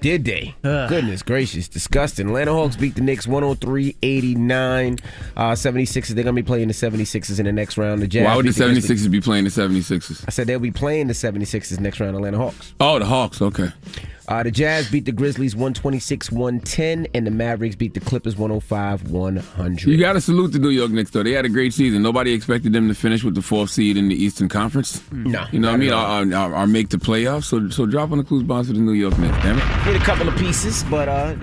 Did they? Goodness gracious. Disgusting. Atlanta Hawks beat the Knicks 103-89. 76ers, they're going to be playing the 76ers in the next round. The Jazz Why would the 76ers be playing the 76ers? I said they'll be playing the 76ers next round, Atlanta Hawks. Oh, the Hawks, okay. The Jazz beat the Grizzlies 126-110, and the Mavericks beat the Clippers 105-100. You got to salute the New York Knicks, though. They had a great season. Nobody expected them to finish with the 4th seed in the Eastern Conference. No. You know what I mean? Or make the playoffs. So drop on the clues bombs for the New York Knicks, damn it. Need a couple of pieces, but it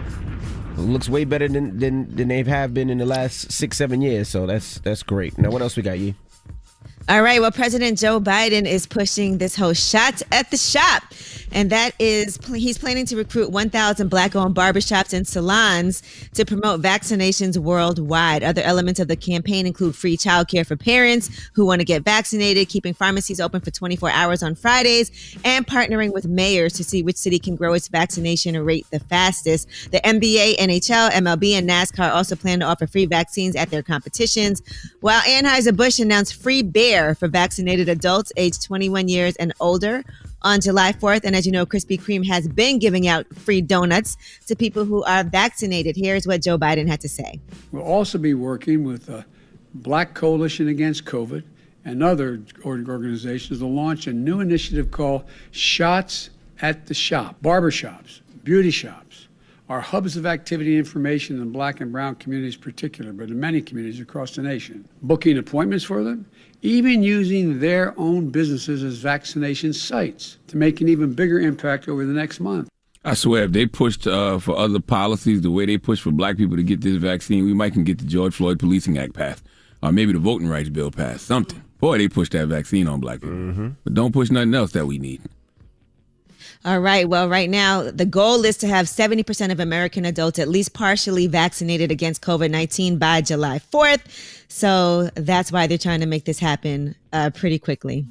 looks way better than they have been in the last 6-7 years, so that's great. Now, what else we got, Yee? All right. Well, President Joe Biden is pushing this whole shot at the shop. And that is, he's planning to recruit 1,000 Black-owned barbershops and salons to promote vaccinations worldwide. Other elements of the campaign include free childcare for parents who want to get vaccinated, keeping pharmacies open for 24 hours on Fridays, and partnering with mayors to see which city can grow its vaccination rate the fastest. The NBA, NHL, MLB, and NASCAR also plan to offer free vaccines at their competitions, while Anheuser-Busch announced free beer for vaccinated adults aged 21 years and older on July 4th. And as you know, Krispy Kreme has been giving out free donuts to people who are vaccinated. Here's what Joe Biden had to say. We'll also be working with the Black Coalition Against COVID and other organizations to launch a new initiative called Shots at the Shop. Barbershops, beauty shops are hubs of activity and information in Black and brown communities in particular, but in many communities across the nation. Booking appointments for them, even using their own businesses as vaccination sites to make an even bigger impact over the next month. I swear, if they pushed for other policies the way they push for black people to get this vaccine, we might can get the George Floyd Policing Act passed. Or maybe the Voting Rights Bill passed. Something. Boy, they pushed that vaccine on black people. Mm-hmm. But don't push nothing else that we need. All right. Well, right now, the goal is to have 70% of American adults at least partially vaccinated against COVID-19 by July 4th. So that's why they're trying to make this happen pretty quickly.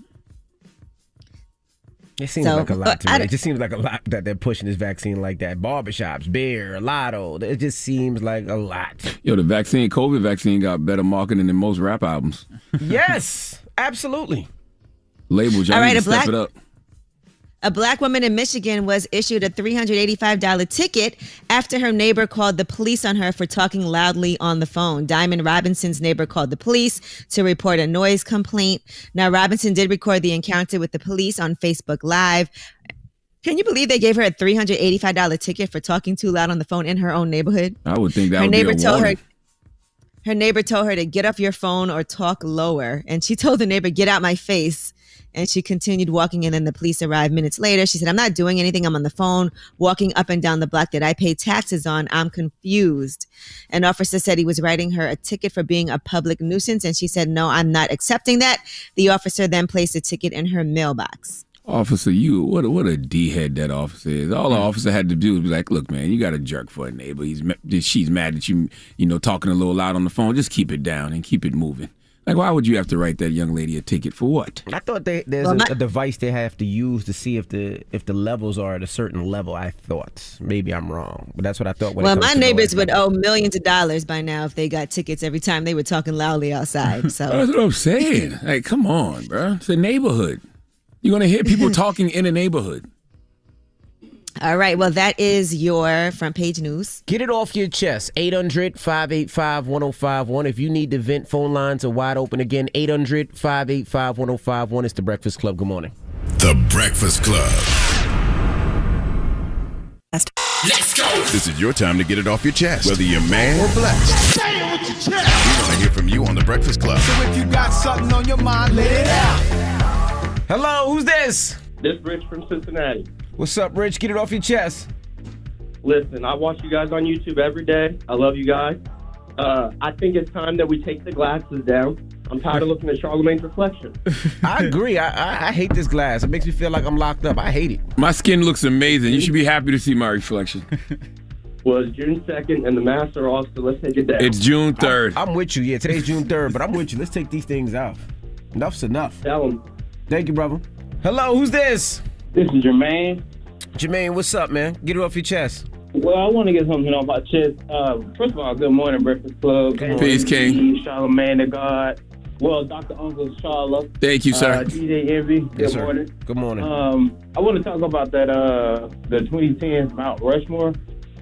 It seems like a lot to me. It just seems like a lot that they're pushing this vaccine like that. Barbershops, beer, lotto. It just seems like a lot. Yo, the COVID vaccine got better marketing than most rap albums. Yes, absolutely. Labels, y'all need to step it up. A black woman in Michigan was issued a $385 ticket after her neighbor called the police on her for talking loudly on the phone. Diamond Robinson's neighbor called the police to report a noise complaint. Now, Robinson did record the encounter with the police on Facebook Live. Can you believe they gave her a $385 ticket for talking too loud on the phone in her own neighborhood? I would think that would be a warning. Her neighbor told her to get off your phone or talk lower. And she told the neighbor, get out my face. And she continued walking, and then the police arrived minutes later. She said, I'm not doing anything. I'm on the phone, walking up and down the block that I pay taxes on. I'm confused. An officer said he was writing her a ticket for being a public nuisance, and she said, no, I'm not accepting that. The officer then placed the ticket in her mailbox. Officer, what a D-head that officer is. All the officer had to do was be like, look, man, you got a jerk for a neighbor. She's mad at you, talking a little loud on the phone. Just keep it down and keep it moving. Like, why would you have to write that young lady a ticket for what? I thought there's a device they have to use to see if the levels are at a certain level. I thought. Maybe I'm wrong, but that's what I thought. Well, my neighbors would owe millions of dollars by now if they got tickets every time they were talking loudly outside. So that's what I'm saying. Like, come on, bro. It's a neighborhood. You're gonna hear people talking in a neighborhood. All right. Well, that is your front page news. Get it off your chest. 800-585-1051. If you need to vent, phone lines are wide open again. 800-585-1051. It's The Breakfast Club. Good morning. The Breakfast Club. Let's go. This is your time to get it off your chest, whether you're mad or blessed. Say it with your chest. We want to hear from you on The Breakfast Club. So if you got something on your mind, let it out. Hello, who's this? This is Rich from Cincinnati. What's up, Rich? Get it off your chest. Listen, I watch you guys on YouTube every day. I love you guys. I think it's time that we take the glasses down. I'm tired of looking at Charlamagne's reflection. I agree. I hate this glass. It makes me feel like I'm locked up. I hate it. My skin looks amazing. You should be happy to see my reflection. Well, it's June 2nd, and the masks are off, so let's take it down. It's June 3rd. I'm with you. Yeah, today's June 3rd, but I'm with you. Let's take these things off. Enough's enough. Tell them. Thank you, brother. Hello, who's this? This is Jermaine. Jermaine, what's up, man? Get it off your chest. Well, I want to get something off my chest. First of all, good morning, Breakfast Club. Peace, King. Charlamagne the God. Well, Dr. Uncle Charla. Thank you, sir. DJ Envy. Good sir. morning. Good morning. I want to talk about that the 2010 Mount Rushmore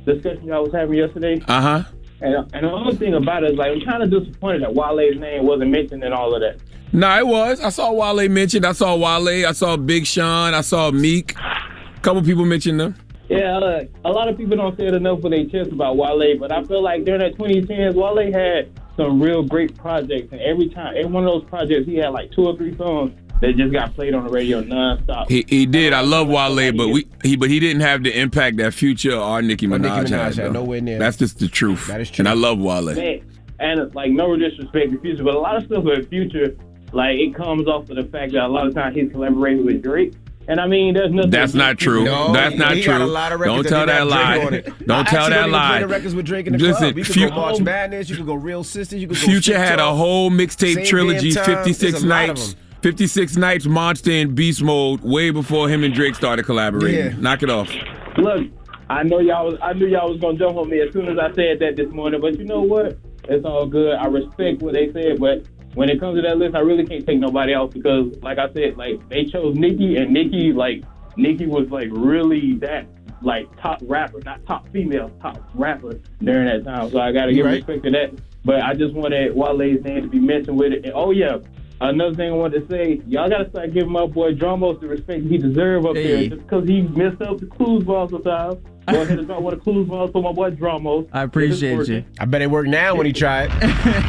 discussion y'all was having yesterday. Uh-huh. And the only thing about it is, like, I'm kind of disappointed that Wale's name wasn't mentioned in all of that. No, it was. I saw Wale mentioned. I saw Wale. I saw Big Sean. I saw Meek. A couple people mentioned them. Yeah, a lot of people don't say it enough for their chest about Wale, but I feel like during that 2010s, Wale had some real great projects, and every one of those projects, he had like 2 or 3 songs that just got played on the radio nonstop. He did. I love Wale, but he didn't have the impact that Future or Nicki Minaj had. Nowhere near. That's just the truth. That is true. And I love Wale. Man, and like, no disrespect to Future, but a lot of stuff with Future, like, it comes off of the fact that a lot of times he's collaborating with Drake. And I mean, there's nothing. That's not true. No, that's not he true. got a lot of Don't tell that lie. Don't tell that lie. The records with Drake in the Listen, club. You could go March Madness. You could go Real Sisters. You could go Future had a whole mixtape Same trilogy, Damn Time. 56 There's a lot of nights. them. 56 nights, Monster and Beast Mode, way before him and Drake started collaborating. Yeah. Knock it off. Look, I knew y'all was gonna jump on me as soon as I said that this morning, but you know what? It's all good. I respect what they said, but when it comes to that list, I really can't take nobody else because, like I said, like, they chose Nicki, and Nicki was like really that, like, top rapper, not top female, top rapper during that time. So I gotta give respect to that. But I just wanted Wale's name to be mentioned with it. And oh yeah, another thing I wanted to say, y'all gotta start giving my boy Dramos the respect he deserves up there, just because he messed up the clues ball sometimes. Go ahead and drop one of the clues balls for my boy Dramos. I appreciate you. I bet it worked now when he tried.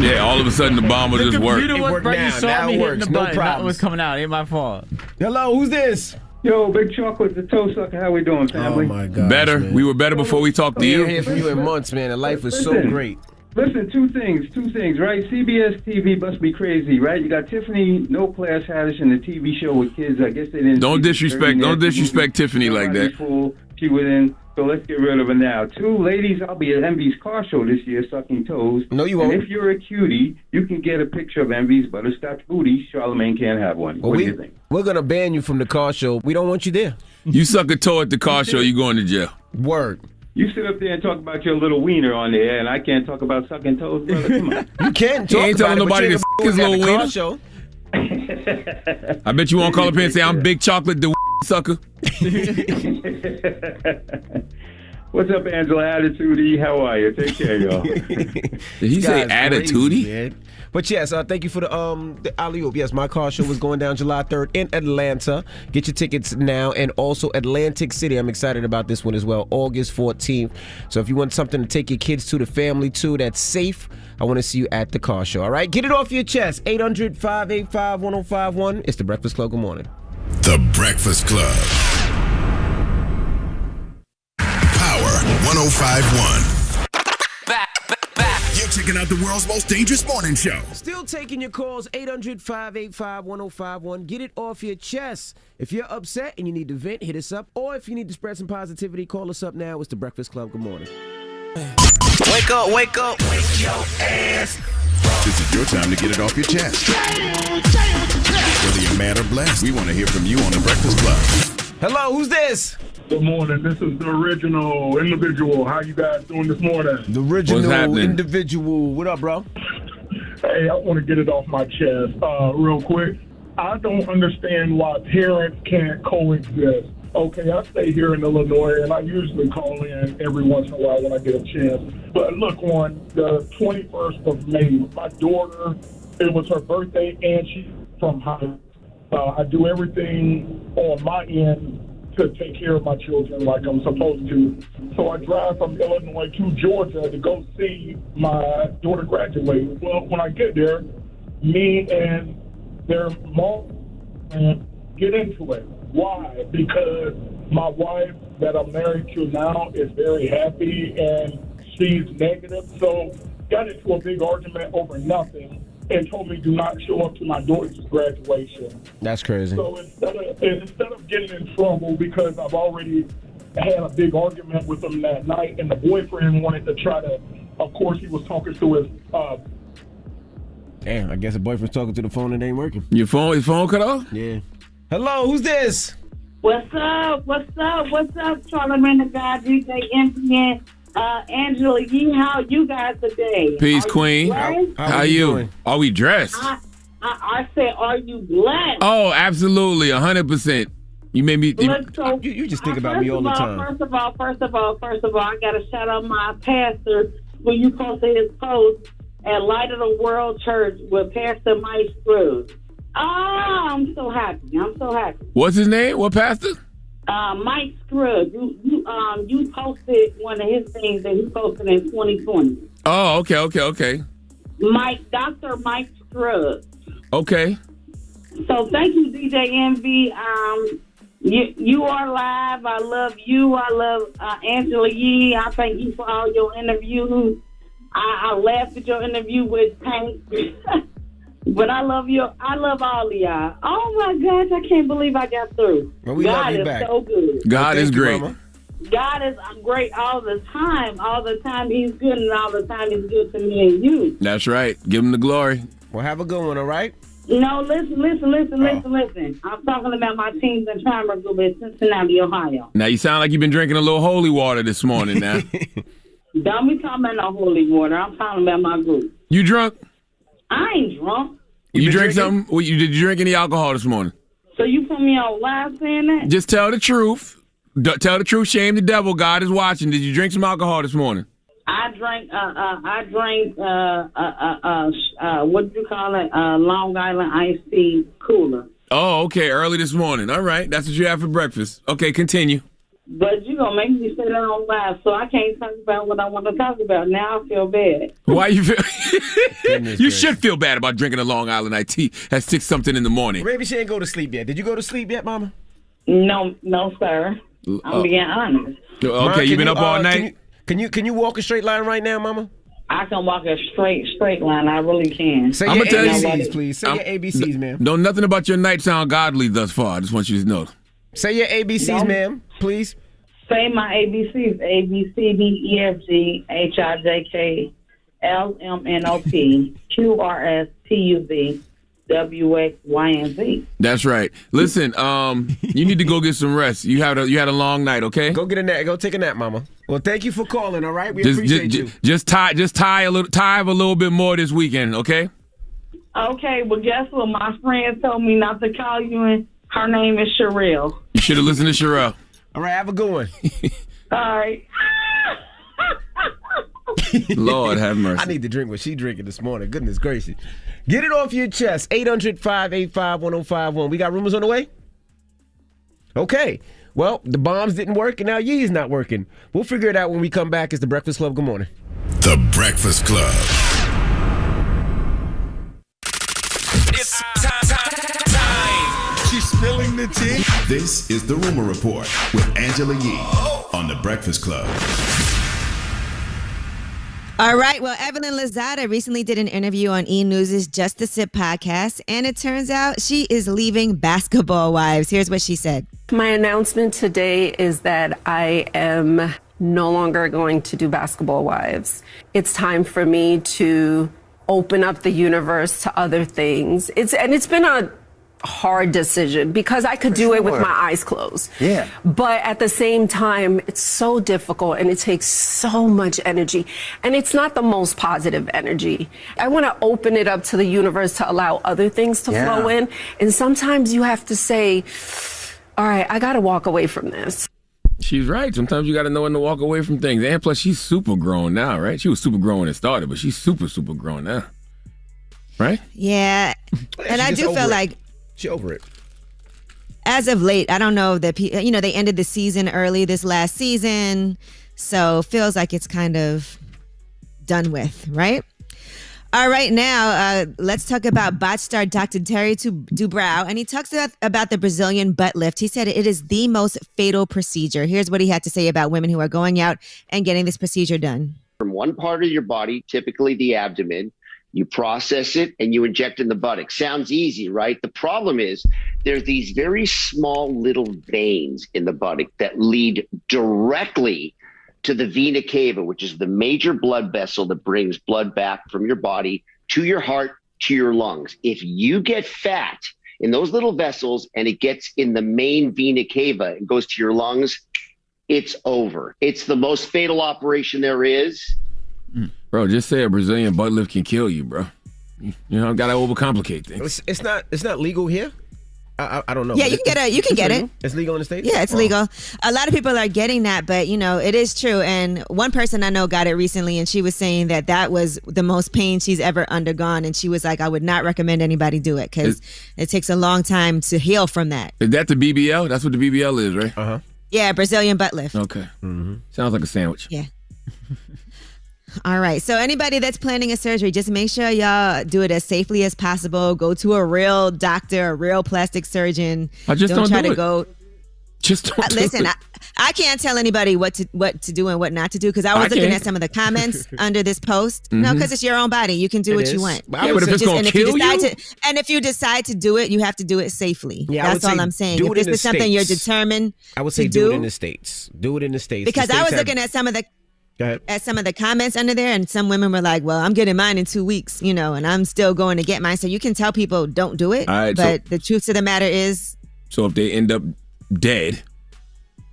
Yeah, all of a sudden the bomb will just work. It worked right, now. you saw Now me it hitting works. the No button. Nothing problems. was coming out. Ain't my fault. Hello, who's this? Yo, Big Chocolate, the toe sucker. How we doing, family? Oh my God. Better. Man. We were better before we talked to We you. didn't hear from you in months, man. And life was so great. Listen, two things, right? CBS TV must be crazy, right? You got Tiffany No Class Haddish in the TV show with kids. I guess they didn't. Don't disrespect Tiffany like that. Fool. She was in. So let's get rid of her now. 2 ladies, I'll be at Envy's car show this year, sucking toes. No, you won't. And if you're a cutie, you can get a picture of Envy's butterscotch booty. Charlamagne can't have one. Well, what do you think? We're gonna ban you from the car show. We don't want you there. You suck a toe at the car show, you going to jail. Word. You sit up there and talk about your little wiener on the air, and I can't talk about sucking toes, brother. Come on. You can't He talk ain't about telling it, but nobody you to ain't his gonna little at the car wiener. show. I bet you won't call up here and say, I'm Big Chocolate, the sucker. What's up, Angela Attitude? How are you? Take care, y'all. Did he say attitude? But yes, thank you for the alley-oop. Yes, my car show is going down July 3rd in Atlanta. Get your tickets now. And also Atlantic City. I'm excited about this one as well. August 14th. So if you want something to take your kids to, the family to, that's safe, I want to see you at the car show. All right? Get it off your chest. 800-585-1051. It's The Breakfast Club. Good morning. The Breakfast Club. Power 105.1. You're checking out the world's most dangerous morning show. Still taking your calls, 800-585-1051. Get it off your chest. If you're upset and you need to vent, hit us up. Or if you need to spread some positivity, call us up now. It's The Breakfast Club. Good morning. Wake up, wake up. Wake your ass. This is your time to get it off your chest. Whether you're mad or blessed, we want to hear from you on The Breakfast Club. Hello, who's this? Good morning. This is the original individual. How you guys doing this morning? The original individual. What up, bro? Hey, I want to get it off my chest real quick. I don't understand why parents can't coexist. Okay, I stay here in Illinois, and I usually call in every once in a while when I get a chance. But look, on the 21st of May, my daughter, it was her birthday, and she's from high. I do everything on my end to take care of my children like I'm supposed to. So I drive from Illinois to Georgia to go see my daughter graduate. Well, when I get there, me and their mom get into it. Why? Because my wife that I'm married to now is very happy and she's negative. So got into a big argument over nothing and told me do not show up to my daughter's graduation. That's crazy. So instead of getting in trouble because I've already had a big argument with him that night, and the boyfriend wanted to try to, of course, he was talking to his. Damn, I guess the boyfriend's talking to the phone and it ain't working. His phone cut off? Yeah. Hello, who's this? What's up? What's up? What's up, Charlamagne the God, DJ MPN, Angela Yee? How you guys today? Peace, Queen. How you? Are we dressed? I said, are you blessed? Oh, absolutely, 100%. You made me. Look, so, you just think about me all the time. First of all, I got to shout out my pastor when you posted his post at Light of the World Church with Pastor Mike Scruggs. Oh, I'm so happy. What's his name? What pastor? Mike Scruggs. You posted one of his things that he posted in 2020. Oh, okay. Dr. Mike Scruggs. Okay. So thank you, DJ Envy. You are live. I love you. I love Angela Yee. I thank you for all your interviews. I laughed at your interview with Tank. But I love you. I love all of y'all. Oh my gosh, I can't believe I got through. Well, we love you back. God is so good. God is great. God is great all the time. All the time he's good, and all the time he's good to me and you. That's right. Give him the glory. Well, have a good one, all right? No, listen. I'm talking about my teams in Trauma Group in Cincinnati, Ohio. Now, you sound like you've been drinking a little holy water this morning now. Don't be talking about no holy water. I'm talking about my group. You drunk? I ain't drunk. You drank something? Did you drink any alcohol this morning? So you put me on live saying that? Just tell the truth. Tell the truth. Shame the devil. God is watching. Did you drink some alcohol this morning? I drank what do you call it? Long Island iced tea cooler. Oh, okay. Early this morning. All right. That's what you had for breakfast. Okay, continue. But you're going to make me say that on live, so I can't talk about what I want to talk about. Now I feel bad. Why you feel? You should feel bad about drinking a Long Island iced tea at 6-something in the morning. Maybe she ain't go to sleep yet. Did you go to sleep yet, Mama? No, sir. I'm being honest. Okay, Mom, you been up all night? Can you walk a straight line right now, Mama? I can walk a straight line. I really can. Say your ABCs, please. Say your ABCs, ma'am. No, nothing about your night sound godly thus far. I just want you to know. Say your ABCs, ma'am, please. Say my ABCs. A, B, C, D, E, F, G, H, I, J, K, L, M, N, O, P, Q, R, S, T, U, V, W, X, Y, and Z. That's right. Listen, you need to go get some rest. You had a long night, okay? Go get a nap. Go take a nap, Mama. Well, thank you for calling. All right, we appreciate you. Just tie a little bit more this weekend, okay? Okay. Well, guess what? My friend told me not to call you, and her name is Sherelle. You should have listened to Sherelle. All right, have a good one. All right. Lord have mercy. I need to drink what she drinking this morning. Goodness gracious. Get it off your chest. 800-585-1051. We got rumors on the way? Okay. Well, the bombs didn't work, and now Yee's not working. We'll figure it out when we come back. It's The Breakfast Club. Good morning. The Breakfast Club. It's time. She's spilling the tea. This is The Rumor Report with Angela Yee on The Breakfast Club. All right. Well, Evelyn Lozada recently did an interview on E! News' Just the Sip podcast, and it turns out she is leaving Basketball Wives. Here's what she said. My announcement today is that I am no longer going to do Basketball Wives. It's time for me to open up the universe to other things. It's been a hard decision because I could do it with my eyes closed. Yeah. But at the same time, it's so difficult and it takes so much energy. And it's not the most positive energy. I want to open it up to the universe to allow other things to flow in. And sometimes you have to say, all right, I got to walk away from this. She's right. Sometimes you got to know when to walk away from things. And plus, she's super grown now, right? She was super grown when it started, but she's super grown now. Right? Yeah. And I do feel like she over it. As of late, I don't know that they ended the season early this last season, so feels like it's kind of done with, right? All right, now let's talk about botch star Dr. Terry Dubrow, and he talks about the Brazilian butt lift. He said it is the most fatal procedure. Here's what he had to say about women who are going out and getting this procedure done. From one part of your body, typically the abdomen, you process it and you inject in the buttock. Sounds easy, right? The problem is there's these very small little veins in the buttock that lead directly to the vena cava, which is the major blood vessel that brings blood back from your body to your heart, to your lungs. If you get fat in those little vessels and it gets in the main vena cava and goes to your lungs, it's over. It's the most fatal operation there is. Bro, just say a Brazilian butt lift can kill you, bro. You know, gotta overcomplicate things. It's not legal here. I don't know. Yeah, you can get it. It's legal in the States? Yeah, it's legal. A lot of people are getting that, but it is true. And one person I know got it recently, and she was saying that was the most pain she's ever undergone. And she was like, I would not recommend anybody do it because it takes a long time to heal from that. Is that the BBL? That's what the BBL is, right? Uh-huh. Yeah, Brazilian butt lift. Okay. Mm-hmm. Sounds like a sandwich. Yeah. All right. So anybody that's planning a surgery, just make sure y'all do it as safely as possible. Go to a real doctor, a real plastic surgeon. Don't try do to it. go. Just don't Listen, do it. I can't tell anybody what to do and what not to do because I was looking at some of the comments under this post. No, because it's your own body. You can do what you want. Yeah, but if it's going to kill you? And if you decide to do it, you have to do it safely. Yeah, that's all I'm saying. If this is something you're determined I would say do it in the States. Do it in the States. Because I was looking at some of the comments under there, and some women were like, well, I'm getting mine in 2 weeks, and I'm still going to get mine. So you can tell people don't do it. All right, but the truth of the matter is. So if they end up dead,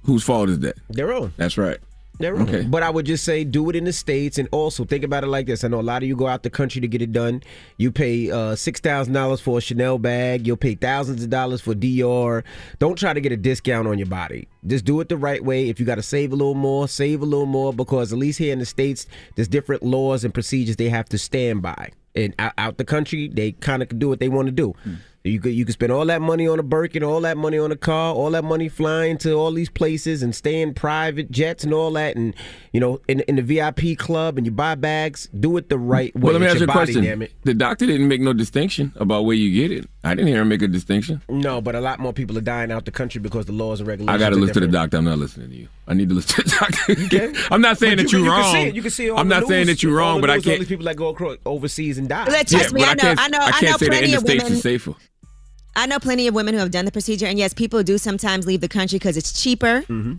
whose fault is that? Their own. That's right. Their own. Okay. But I would just say do it in the States, and also think about it like this. I know a lot of you go out the country to get it done. You pay $6,000 for a Chanel bag. You'll pay thousands of dollars for Dior. Don't try to get a discount on your body. Just do it the right way. If you got to save a little more, because at least here in the States, there's different laws and procedures they have to stand by. And out the country, they kind of can do what they want to do. You could spend all that money on a Birkin, all that money on a car, all that money flying to all these places and stay in private jets and all that, and in the VIP club, and you buy bags. Do it the right way. Well, let me ask you a body, question. damn it. The doctor didn't make no distinction about where you get it. I didn't hear him make a distinction. No, but a lot more people are dying out the country because the laws and regulations. I got to are listen to the different. doctor. I'm not listening to you. I need to listen to the doctor. You can. I'm not saying that you're wrong. You can see it on I'm the not saying news. that you're wrong, but I All can't. these people that go overseas and die. Trust me, I know I can't say that in plenty the of States women. is safer. I know plenty of women who have done the procedure, and yes, people do sometimes leave the country because it's cheaper. Mm-hmm.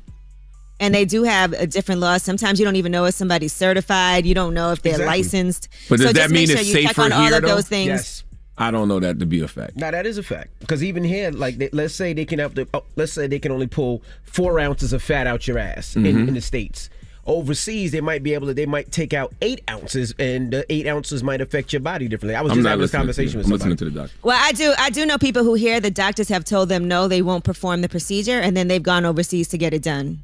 And they do have a different laws. Sometimes you don't even know if somebody's certified. You don't know if they're licensed. But does so that just mean make sure it's you safer check on all here, of those though? things. Yes. I don't know that to be a fact. Now that is a fact, because even here, like let's say they can only pull 4 ounces of fat out your ass in the States. Overseas, they might take out 8 ounces, and the 8 ounces might affect your body differently. I was just having this conversation with somebody. I'm listening to the doctor. Well, I do know people who hear the doctors have told them no, they won't perform the procedure, and then they've gone overseas to get it done.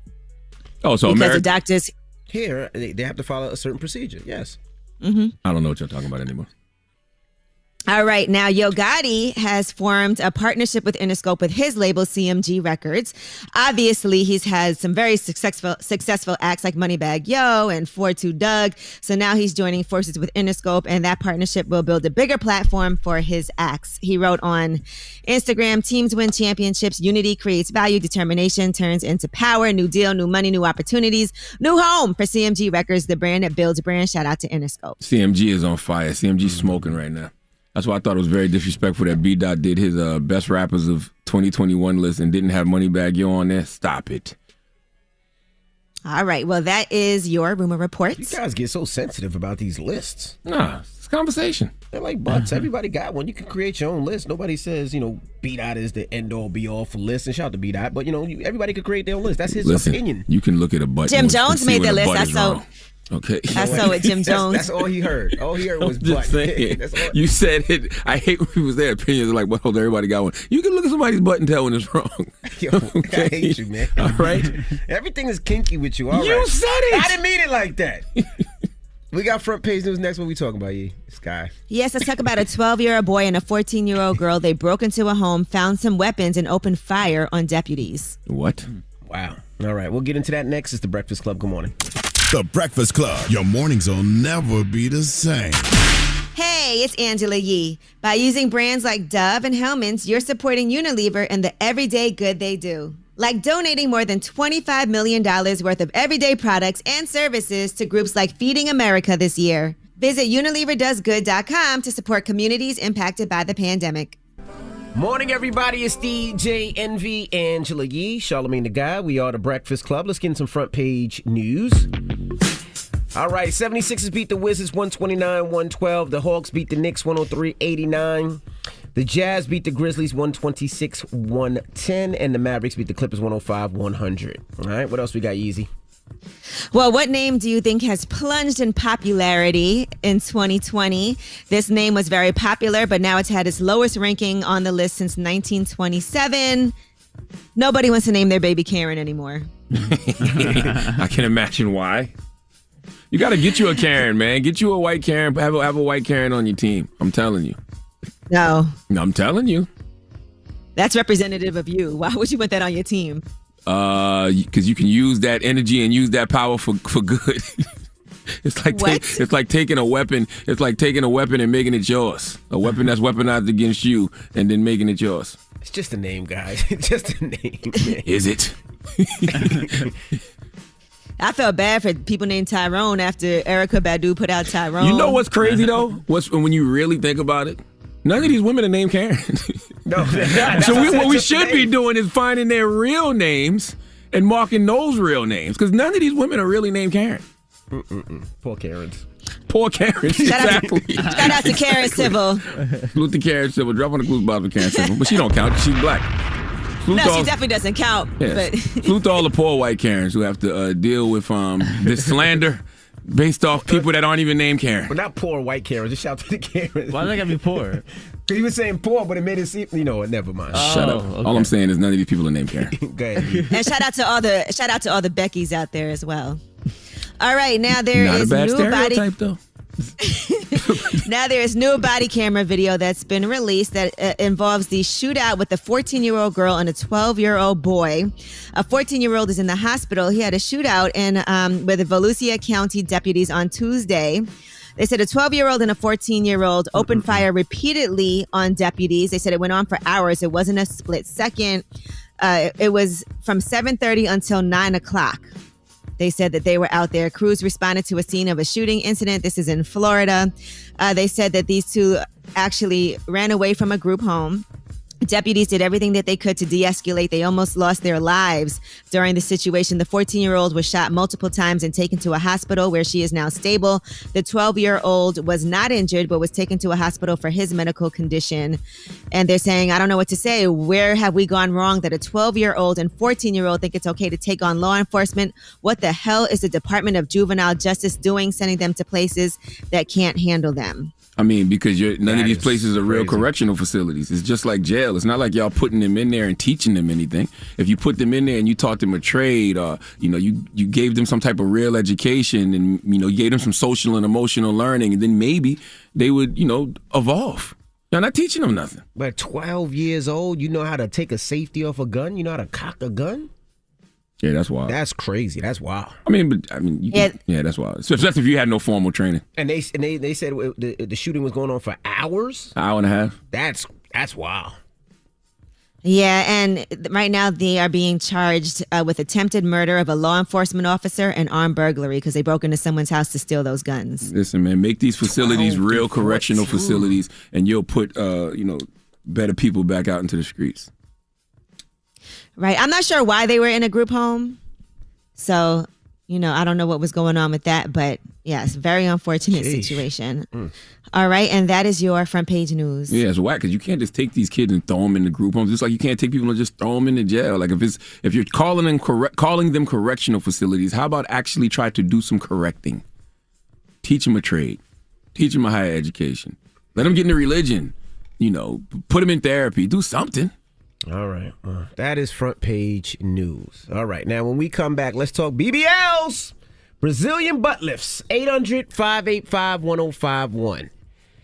Oh, so because America the doctors here they have to follow a certain procedure. Yes. Mm-hmm. I don't know what you're talking about anymore. All right. Now, Yo Gotti has formed a partnership with Interscope with his label, CMG Records. Obviously, he's had some very successful acts like Moneybagg Yo and 4-2 Doug. So now he's joining forces with Interscope, and that partnership will build a bigger platform for his acts. He wrote on Instagram, teams win championships, unity creates value, determination turns into power, new deal, new money, new opportunities, new home for CMG Records, the brand that builds brands. Shout out to Interscope. CMG is on fire. CMG's smoking right now. That's why I thought it was very disrespectful that B-Dot did his best rappers of 2021 list and didn't have Moneybagg Yo on there. Stop it. All right. Well, that is your rumor report. You guys get so sensitive about these lists. Nah, it's conversation. They're like butts. Everybody got one. You can create your own list. Nobody says, B-Dot is the end-all, be-all for lists. And shout out to B-Dot. But, everybody could create their own list. That's his opinion. You can look at a butt. Jim Jones made the list. Okay. I saw it, Jim Jones. That's all he heard. All he heard was butt. That's all. You said it. I hate when people say opinions like, well, everybody got one. You can look at somebody's butt and tell when it's wrong. Yo, I hate you, man. All right. Everything is kinky with you. All right. You said it. I didn't mean it like that. We got front page news next. What we talking about, Sky? Yes, let's talk about a 12-year-old boy and a 14-year-old girl. They broke into a home, found some weapons, and opened fire on deputies. What? Wow. All right. We'll get into that next. It's The Breakfast Club. Good morning. The Breakfast Club. Your mornings will never be the same. Hey, it's Angela Yee. By using brands like Dove and Hellmann's, you're supporting Unilever and the everyday good they do. Like donating more than $25 million worth of everyday products and services to groups like Feeding America this year. Visit UnileverDoesGood.com to support communities impacted by the pandemic. Morning, everybody. It's DJ NV, Angela Yee, Charlamagne the Guy. We are The Breakfast Club. Let's get in some front page news. All right, 76ers beat the Wizards 129-112. The Hawks beat the Knicks 103-89. The Jazz beat the Grizzlies 126-110. And the Mavericks beat the Clippers 105-100. All right, what else we got, Yeezy? Well, what name do you think has plunged in popularity in 2020? This name was very popular, but now it's had its lowest ranking on the list since 1927. Nobody wants to name their baby Karen anymore. I can imagine why. You got to get you a Karen, man. Get you a white Karen. Have a white Karen on your team. I'm telling you. No. I'm telling you. That's representative of you. Why would you want that on your team? Because you can use that energy and use that power for good. It's like taking a weapon. It's like taking a weapon and making it yours. A weapon that's weaponized against you and then making it yours. It's just a name, guys. It's just a name. Man. Is it? I felt bad for people named Tyrone after Erykah Badu put out Tyrone. You know what's crazy though? When you really think about it? None of these women are named Karen. No. So what we should be doing is finding their real names and marking those real names, because none of these women are really named Karen. Poor Karens. Poor Karens. Exactly. Shout out to Karen Civil. Salute to Karen Civil. Drop on the clues box with Karen Civil. But she don't count. She's black. No, she definitely doesn't count. Yes. But Salute to all the poor white Karens who have to deal with this slander based off people that aren't even named Karen. Well, not poor white Karens. Just shout to the Karens. Why do they gotta be poor? He was saying poor, but it made it seem, never mind. Shut up. Okay. All I'm saying is none of these people are named Karen. Go ahead. and shout out to all the Beckys out there as well. All right, now there Not is a bad new stereotype though. Now there is new body camera video that's been released that involves the shootout with a 14-year-old girl and a 12-year-old boy. A 14-year-old is in the hospital. He had a shootout with the Volusia County deputies on Tuesday. They said a 12-year-old and a 14-year-old opened fire repeatedly on deputies. They said it went on for hours. It wasn't a split second. It was from 7:30 until 9 o'clock. They said that they were out there. Crews responded to a scene of a shooting incident. This is in Florida. They said that these two actually ran away from a group home. Deputies did everything that they could to de-escalate. They almost lost their lives during the situation. The 14-year-old was shot multiple times and taken to a hospital where she is now stable. The 12-year-old was not injured, but was taken to a hospital for his medical condition. And they're saying, I don't know what to say. Where have we gone wrong that a 12-year-old and 14-year-old think it's okay to take on law enforcement? What the hell is the Department of Juvenile Justice doing, sending them to places that can't handle them? I mean, because none of these places are real correctional facilities. It's just like jail. It's not like y'all putting them in there and teaching them anything. If you put them in there and you taught them a trade, or you gave them some type of real education, and you gave them some social and emotional learning, and then maybe they would evolve. Y'all not teaching them nothing. But 12 years old, you know how to take a safety off a gun? You know how to cock a gun? Yeah, that's wild. That's crazy. That's wild. Yeah, that's wild. So that's if you had no formal training. And they said the shooting was going on for hours? An hour and a half. That's wild. Yeah, and right now they are being charged with attempted murder of a law enforcement officer and armed burglary because they broke into someone's house to steal those guns. Listen, man, make these facilities real correctional facilities, and you'll put better people back out into the streets. Right. I'm not sure why they were in a group home. So, I don't know what was going on with that. But, yes, very unfortunate situation. All right. And that is your front page news. Yeah, it's whack because you can't just take these kids and throw them in the group homes. Just like you can't take people and just throw them into jail. Like if you're calling them correctional facilities, how about actually try to do some correcting? Teach them a trade. Teach them a higher education. Let them get into religion. Put them in therapy. Do something. All right. That is front page news. All right. Now, when we come back, let's talk BBLs. Brazilian butt lifts. 800-585-1051.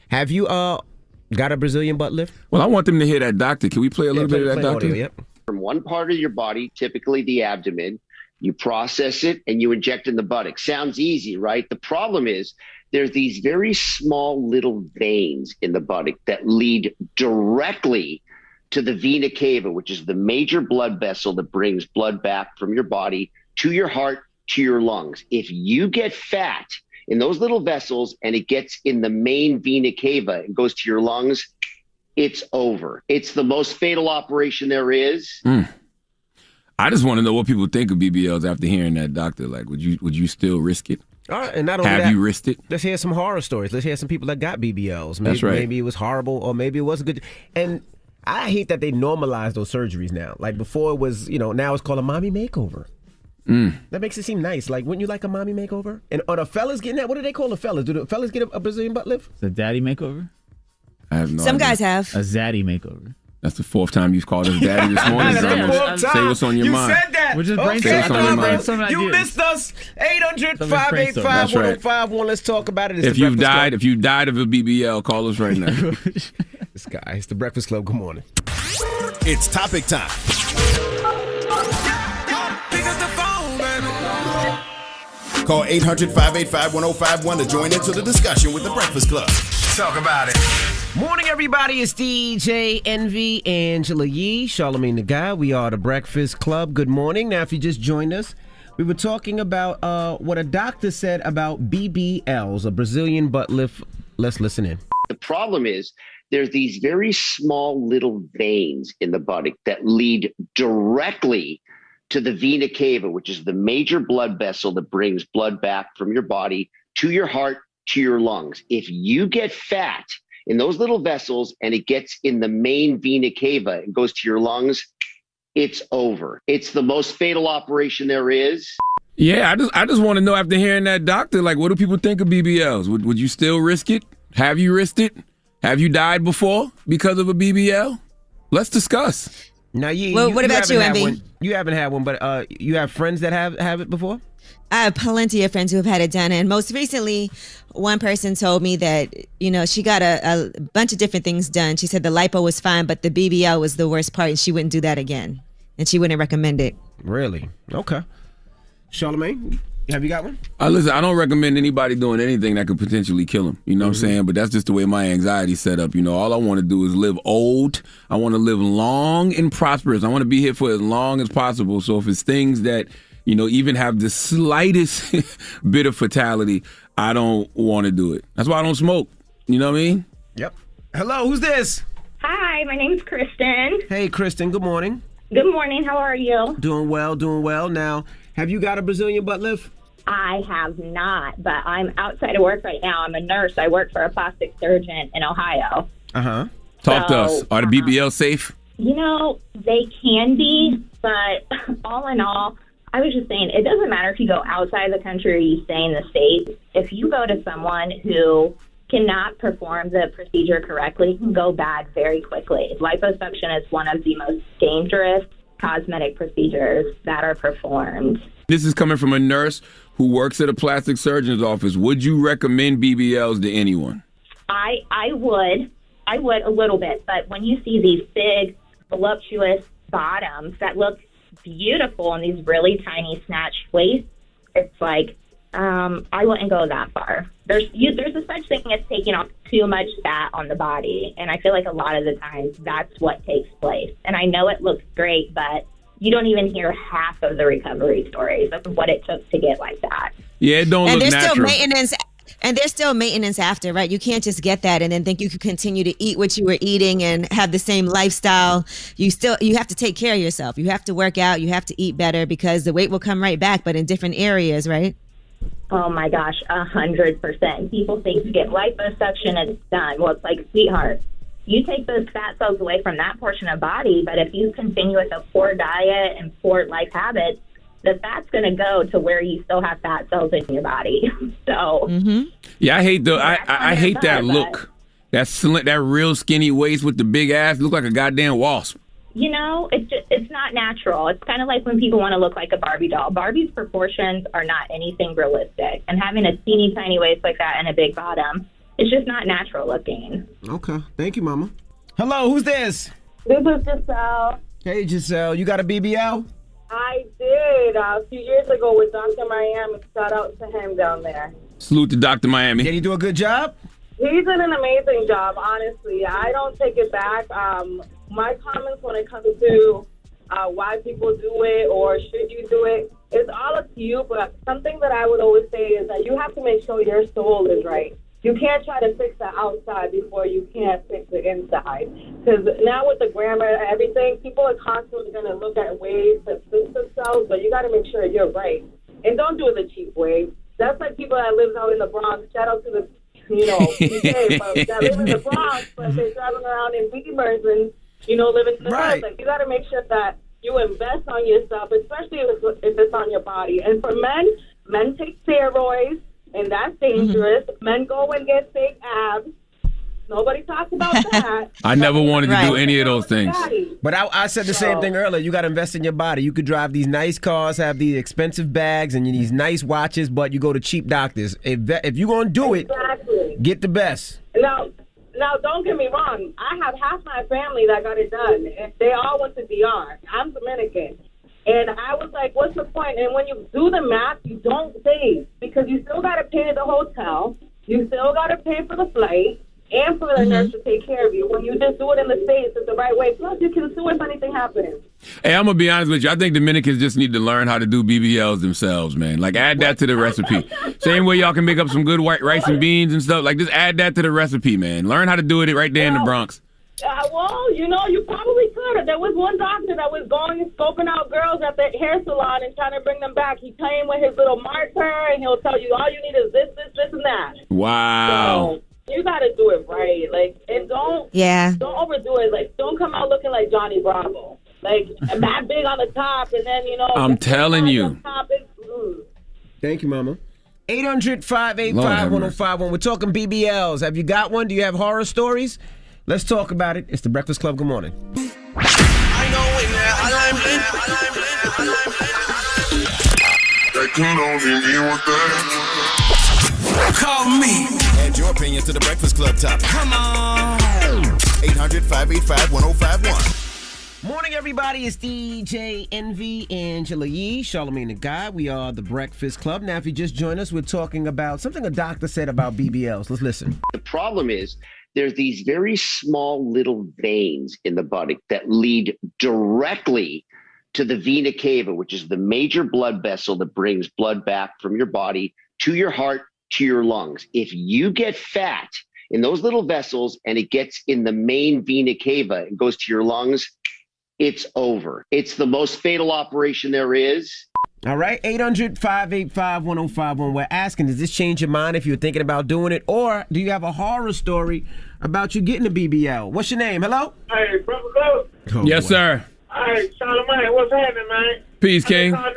Have you got a Brazilian butt lift? Well, I want them to hear that doctor. Can we play a little bit of that doctor? Audio, yep. From one part of your body, typically the abdomen, you process it and you inject in the buttock. Sounds easy, right? The problem is there's these very small little veins in the buttock that lead directly to the vena cava, which is the major blood vessel that brings blood back from your body to your heart, to your lungs. If you get fat in those little vessels and it gets in the main vena cava and goes to your lungs, it's over. It's the most fatal operation there is. I just want to know what people think of BBLs after hearing that, doctor. Like, would you still risk it? All right, and not only Have you risked it? Let's hear some horror stories. Let's hear some people that got BBLs. That's right. Maybe it was horrible or maybe it wasn't good. And I hate that they normalize those surgeries now. Like before it was, now it's called a mommy makeover. That makes it seem nice. Like, wouldn't you like a mommy makeover? And are the fellas getting that? What do they call the fellas? Do the fellas get a Brazilian butt lift? It's a daddy makeover? I have no Some idea. guys have. A zaddy makeover. That's the 4th time you've called us daddy this morning. Say what's on your mind. You said that. We're just Say what's on your mind. You missed us. 800-585-1051. Let's talk about it. If you died of a BBL, call us right now. This guy. It's the Breakfast Club. Good morning. It's topic time. Call 800-585-1051 to join into the discussion with the Breakfast Club. Talk about it. Morning, everybody. It's DJ Envy, Angela Yee, Charlamagne the Guy. We are the Breakfast Club. Good morning. Now, if you just joined us, we were talking about what a doctor said about BBLs, a Brazilian butt lift. Let's listen in. The problem is there's these very small little veins in the buttock that lead directly to the vena cava, which is the major blood vessel that brings blood back from your body to your heart, to your lungs. If you get fat in those little vessels and it gets in the main vena cava and goes to your lungs, it's over. It's the most fatal operation there is. Yeah, I just want to know, after hearing that doctor, like, what do people think of BBLs? Would you still risk it? Have you risked it? Have you died before because of a BBL? Let's discuss. Now, what about you, Envy? You haven't had one, but you have friends that have it before? I have plenty of friends who have had it done. And most recently, one person told me that, she got a bunch of different things done. She said the lipo was fine, but the BBL was the worst part, and she wouldn't do that again. And she wouldn't recommend it. Really? Okay. Charlamagne, have you got one? Listen, I don't recommend anybody doing anything that could potentially kill them. You know what I'm saying? But that's just the way my anxiety's set up. All I want to do is live old. I want to live long and prosperous. I want to be here for as long as possible. So if it's things that, even have the slightest bit of fatality, I don't want to do it. That's why I don't smoke. You know what I mean? Yep. Hello, who's this? Hi, my name's Kristen. Hey, Kristen, good morning. Good morning, how are you? Doing well. Now, have you got a Brazilian butt lift? I have not, but I'm outside of work right now. I'm a nurse. I work for a plastic surgeon in Ohio. Uh-huh. Talk to us. Are the BBL safe? They can be, but all in all, I was just saying, it doesn't matter if you go outside the country or you stay in the States. If you go to someone who cannot perform the procedure correctly, it can go bad very quickly. Liposuction is one of the most dangerous cosmetic procedures that are performed. This is coming from a nurse who works at a plastic surgeon's office. Would you recommend BBLs to anyone? I would a little bit, but when you see these big, voluptuous bottoms that look beautiful and these really tiny snatched waists, it's like, I wouldn't go that far. There's a such thing as taking off too much fat on the body, and I feel like a lot of the times that's what takes place. And I know it looks great, but you don't even hear half of the recovery stories of what it took to get like that. Yeah, it don't look natural. And there's still maintenance after, right? You can't just get that and then think you could continue to eat what you were eating and have the same lifestyle. You have to take care of yourself. You have to work out. You have to eat better because the weight will come right back, but in different areas, right? Oh my gosh, 100%. People think to get liposuction and it's done. Well, it's like, sweetheart, you take those fat cells away from that portion of body, but if you continue with a poor diet and poor life habits, the fat's going to go to where you still have fat cells in your body. So, yeah, I hate I hate that look. That real skinny waist with the big ass look like a goddamn wasp. It's not natural. It's kind of like when people want to look like a Barbie doll. Barbie's proportions are not anything realistic, and having a teeny tiny waist like that and a big bottom, it's just not natural looking. Okay, thank you, Mama. Hello, who's this? This is Giselle. Hey, Giselle, you got a BBL? I did a few years ago with Dr. Miami. Shout out to him down there. Salute to Dr. Miami. Did he do a good job? He did an amazing job, honestly. I don't take it back. My comments when it comes to why people do it or should you do it, it's all up to you. But something that I would always say is that you have to make sure your soul is right. You can't try to fix the outside before you can't fix the inside. Because now with the grammar and everything, people are constantly going to look at ways to fix themselves, but you got to make sure you're right. And don't do it the cheap way. That's like people that live out in the Bronx. Shout out to the, PK, but that live in the Bronx, but they're driving around in Beamers and, living in the house. Like, you got to make sure that you invest on yourself, especially if it's on your body. And for men take steroids, and that's dangerous. Men go and get fake abs. Nobody talks about that. I never wanted to do any of those things. But I said the same thing earlier. You got to invest in your body. You could drive these nice cars, have these expensive bags, and these nice watches, but you go to cheap doctors. If you're going to do it, get the best. Now, don't get me wrong. I have half my family that got it done. They all went to DR. I'm Dominican. And I was like, what's the point? And when you do the math, you don't save because you still got to pay the hotel. You still got to pay for the flight. And for the nurse to take care of you. When you just do it in the States, it's the right way. Plus, you can sue if anything happens. Hey, I'm going to be honest with you. I think Dominicans just need to learn how to do BBLs themselves, man. Like, add that to the recipe. Same way y'all can make up some good white rice and beans and stuff. Like, just add that to the recipe, man. Learn how to do it right there in the Bronx. Well, you probably could. There was one doctor that was going and scoping out girls at the hair salon and trying to bring them back. He came with his little marker, and he'll tell you, all you need is this, and that. Wow. So, you gotta do it right, and don't overdo it. Like, don't come out looking like Johnny Bravo, like that big on the top, and then I'm telling you. Thank you, Mama. 800-585-1051. We're talking BBLs. Have you got one? Do you have horror stories? Let's talk about it. It's the Breakfast Club. Good morning. Call me. Add your opinion to the Breakfast Club topic. Come on. 800-585-1051. Morning, everybody. It's DJ Envy, Angela Yee, Charlamagne the Guy. We are the Breakfast Club. Now, if you just joined us, we're talking about something a doctor said about BBLs. Let's listen. The problem is there's these very small little veins in the buttock that lead directly to the vena cava, which is the major blood vessel that brings blood back from your body to your heart, to your lungs. If you get fat in those little vessels and it gets in the main vena cava and goes to your lungs, it's over. It's the most fatal operation there is. All right, 800-585-1051. We're asking, does this change your mind if you're thinking about doing it? Or do you have a horror story about you getting a BBL? What's your name? Hello? Hey, Brother Club. Yes, sir. Hey, Charlamagne, what's happening, man? Peace, King. I've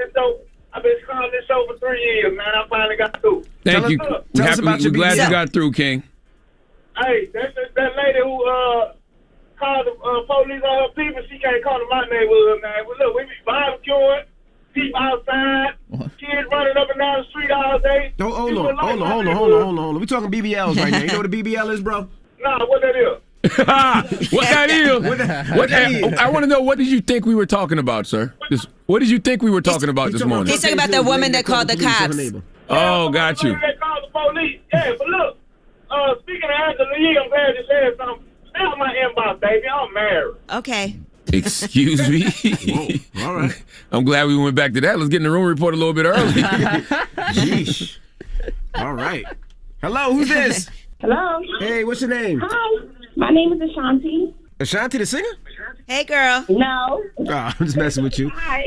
been calling this show for 3 years, man. I finally got through. Thank you. We're glad you got through, King. Hey, that lady who called the police on her people, she can't call my neighborhood, man. Well, look, we be barbecuing, people outside, kids running up and down the street all day. Hold on. We talking BBLs right now. You know what a BBL is, bro? Nah, what that is? What that is? I want to know, what did you think we were talking about, sir? What did you think we were talking about this morning? He's talking about the woman that called the cops. Oh, got you. They called the police. Yeah, but look, speaking of Angela Yee, I'm glad you said something. Stay on my inbox, baby. I'm married. Okay. Excuse me? Whoa, all right. I'm glad we went back to that. Let's get in the room report a little bit early. Yeesh. All right. Hello, who's this? Hello. Hey, what's your name? Hi. My name is Ashanti. Ashanti the singer? Hey, girl. No. Oh, I'm just messing with you. Hi.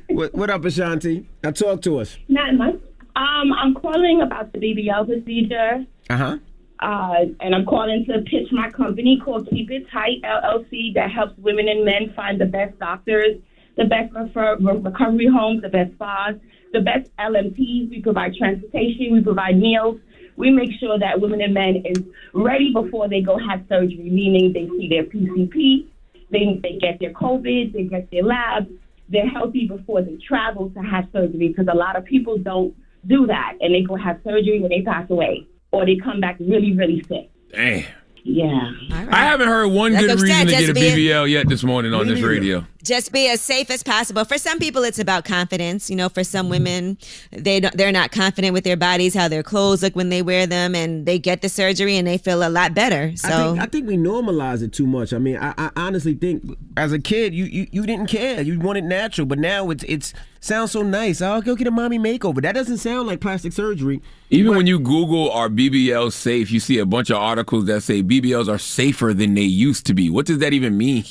What up, Ashanti? Now talk to us. Not much. I'm calling about the BBL procedure. Uh-huh. And I'm calling to pitch my company called Keep It Tight, LLC, that helps women and men find the best doctors, the best recovery homes, the best spas, the best LMTs. We provide transportation. We provide meals. We make sure that women and men is ready before they go have surgery, meaning they see their PCP, they get their COVID, they get their labs. They're healthy before they travel to have surgery, because a lot of people don't do that, and they go have surgery and they pass away, or they come back really, really sick. Damn. Yeah. Right. I haven't heard one good reason to get a BBL yet this morning on this radio. Just be as safe as possible. For some people, it's about confidence. You know, for some women, they're not confident with their bodies, how their clothes look when they wear them, and they get the surgery and they feel a lot better. So I think we normalize it too much. I mean, I honestly think as a kid, you didn't care. You wanted natural, but now it's sounds so nice. I'll go get a mommy makeover. That doesn't sound like plastic surgery. Even when you Google, are BBLs safe, you see a bunch of articles that say BBLs are safer than they used to be. What does that even mean?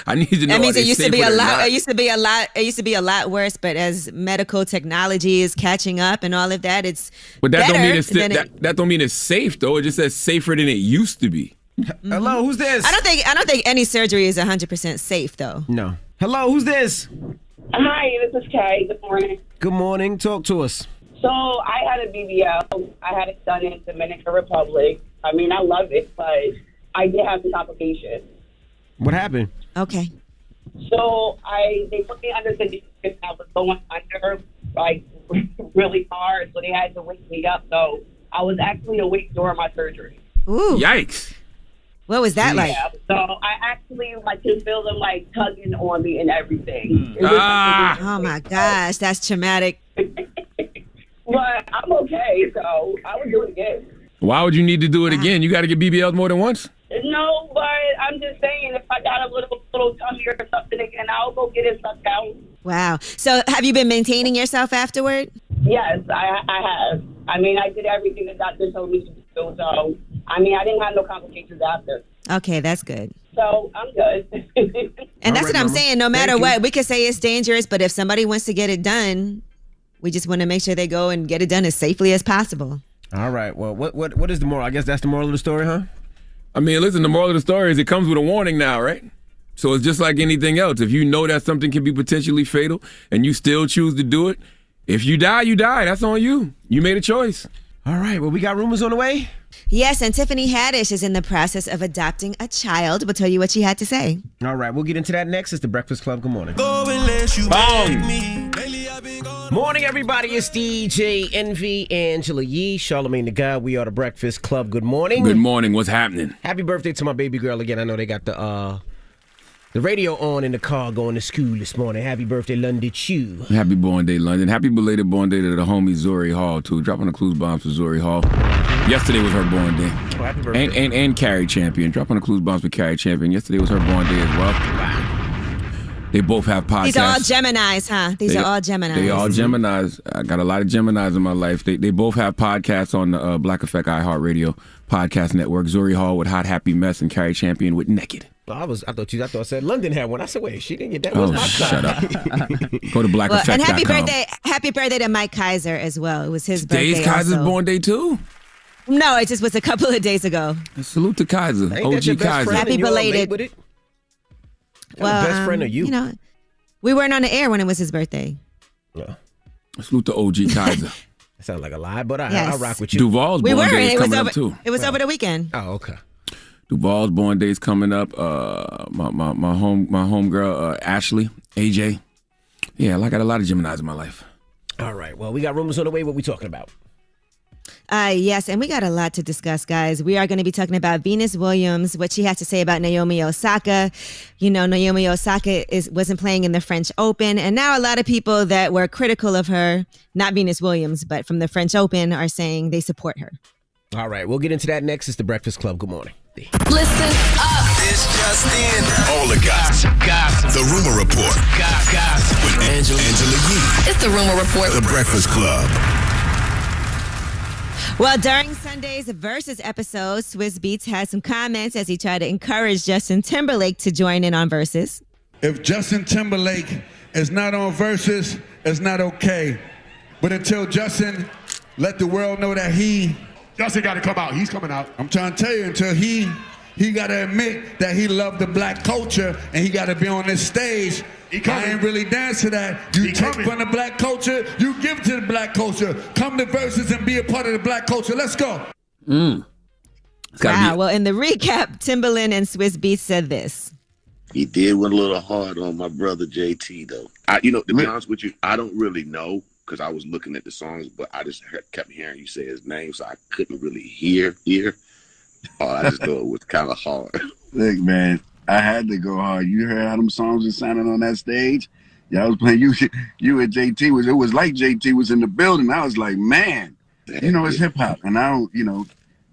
I need to know. That means it used to be a lot. Not. It used to be a lot. It used to be a lot worse. But as medical technology is catching up and all of that, it's but that better don't mean that don't mean it's safe though. It just says safer than it used to be. Hello, who's this? I don't think any surgery is 100% safe though. No. Hello, who's this? Hi, this is Kay. Good morning. Good morning. Talk to us. So I had a BBL. I had it done in Dominican Republic. I mean, I love it, but I did have some complications. What happened? Okay. So they put me under sedation. I was going under like really hard, so they had to wake me up. So I was actually awake during my surgery. Ooh. Yikes. What was that like? Yeah, so I actually could feel them tugging on me and everything. It was Oh my gosh, that's traumatic. But I'm okay, so I would do it again. Why would you need to do it again? You got to get BBL'd more than once? No, but I'm just saying if I got a little tummy or something again, I'll go get it sucked out. Wow. So have you been maintaining yourself afterward? Yes, I have. I mean, I did everything the doctor told me to do. So, I mean, I didn't have no complications after. Okay, that's good. So, I'm good. And that's what I'm saying. No matter what, we could say it's dangerous, but if somebody wants to get it done, we just want to make sure they go and get it done as safely as possible. All right. Well, what is the moral? I guess that's the moral of the story, huh? I mean, listen, the moral of the story is it comes with a warning now, right? So it's just like anything else. If you know that something can be potentially fatal and you still choose to do it, if you die, you die. That's on you. You made a choice. All right. Well, we got rumors on the way. Yes, and Tiffany Haddish is in the process of adopting a child. We'll tell you what she had to say. All right. We'll get into that next. It's the Breakfast Club. Good morning. Morning, everybody. It's DJ Envy, Angela Yee, Charlamagne the God. We are the Breakfast Club. Good morning. Good morning. What's happening? Happy birthday to my baby girl again. I know they got the radio on in the car going to school this morning. Happy birthday, London Chew. Happy born day, London. Happy belated born day to the homie Zori Hall, too. Dropping the clues bombs for Zori Hall. Yesterday was her born day. Oh, happy birthday. And Carrie Champion. Dropping the clues bombs for Carrie Champion. Yesterday was her born day as well. Wow. They both have podcasts. These are all Geminis, huh? These are all Geminis. They all Geminis. I got a lot of Geminis in my life. They both have podcasts on the Black Effect iHeartRadio podcast network. Zori Hall with Hot Happy Mess and Carrie Champion with Naked. I thought I said London had one. I said, wait, she didn't get that one. Oh, shut up. Go to blackeffect.com. And happy birthday to Mike Kaiser as well. It was his birthday. Today's Kaiser's also. born day too? No, it just was a couple of days ago. Salute to Kaiser. Ain't that your OG best Kaiser. friend Happy and you're all late belated. with it? Well, best friend of you. You know, we weren't on the air when it was his birthday. Yeah. Salute to OG Kaiser. That sounds like a lie, but Yes. I'll rock with you. Duval's We born were. day is It was coming over. up too. It was over the weekend. Oh, okay. Duval's born day is coming up. My homegirl Ashley, AJ. Yeah, I got a lot of Geminis in my life. All right. Well, we got rumors on the way. What we talking about? Yes, and we got a lot to discuss, guys. We are going to be talking about Venus Williams, what she has to say about Naomi Osaka. You know, Naomi Osaka wasn't playing in the French Open, and now a lot of people that were critical of her, not Venus Williams, but from the French Open, are saying they support her. All right. We'll get into that next. It's the Breakfast Club. Good morning. Listen up. It's just in. All the gossip. The Rumor Report. Gossip. With Angela Yee. It's the Rumor Report. The Breakfast Club. Well, during Sunday's Versus episode, Swizz Beatz had some comments as he tried to encourage Justin Timberlake to join in on Versus. If Justin Timberlake is not on Versus, it's not okay. But until Justin let the world know that Justin got to come out. He's coming out. I'm trying to tell you, until he got to admit that he loved the black culture and he got to be on this stage. I ain't really dance to that. You take from the black culture, you give to the black culture. Come to Versus and be a part of the black culture. Let's go. Wow. Well, in the recap, Timberland and Swizz Beatz said this. He did went a little hard on my brother JT, though. To be honest with you, I don't really know because I was looking at the songs, but I just kept hearing you say his name, so I couldn't really hear. I just thought it was kind of hard. Look, man, I had to go hard. You heard how them songs were sounding on that stage? Yeah, I was playing. You and JT it was like JT was in the building. I was like, man, it's hip hop, and I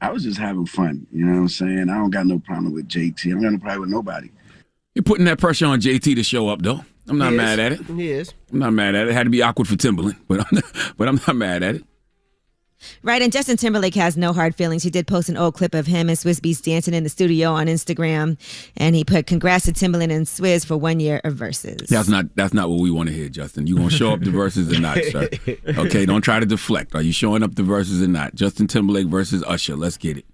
was just having fun. You know what I'm saying? I don't got no problem with JT. I don't got no problem with nobody. You're putting that pressure on JT to show up, though. I'm not mad at it. He is. I'm not mad at it. It had to be awkward for Timberland, but I'm not mad at it. Right, and Justin Timberlake has no hard feelings. He did post an old clip of him and Swizz Beatz dancing in the studio on Instagram, and he put congrats to Timberland and Swizz for 1 year of Versus. That's not what we want to hear, Justin. You gonna show up the Versus or not, sir? Okay, don't try to deflect. Are you showing up the Versus or not? Justin Timberlake versus Usher. Let's get it.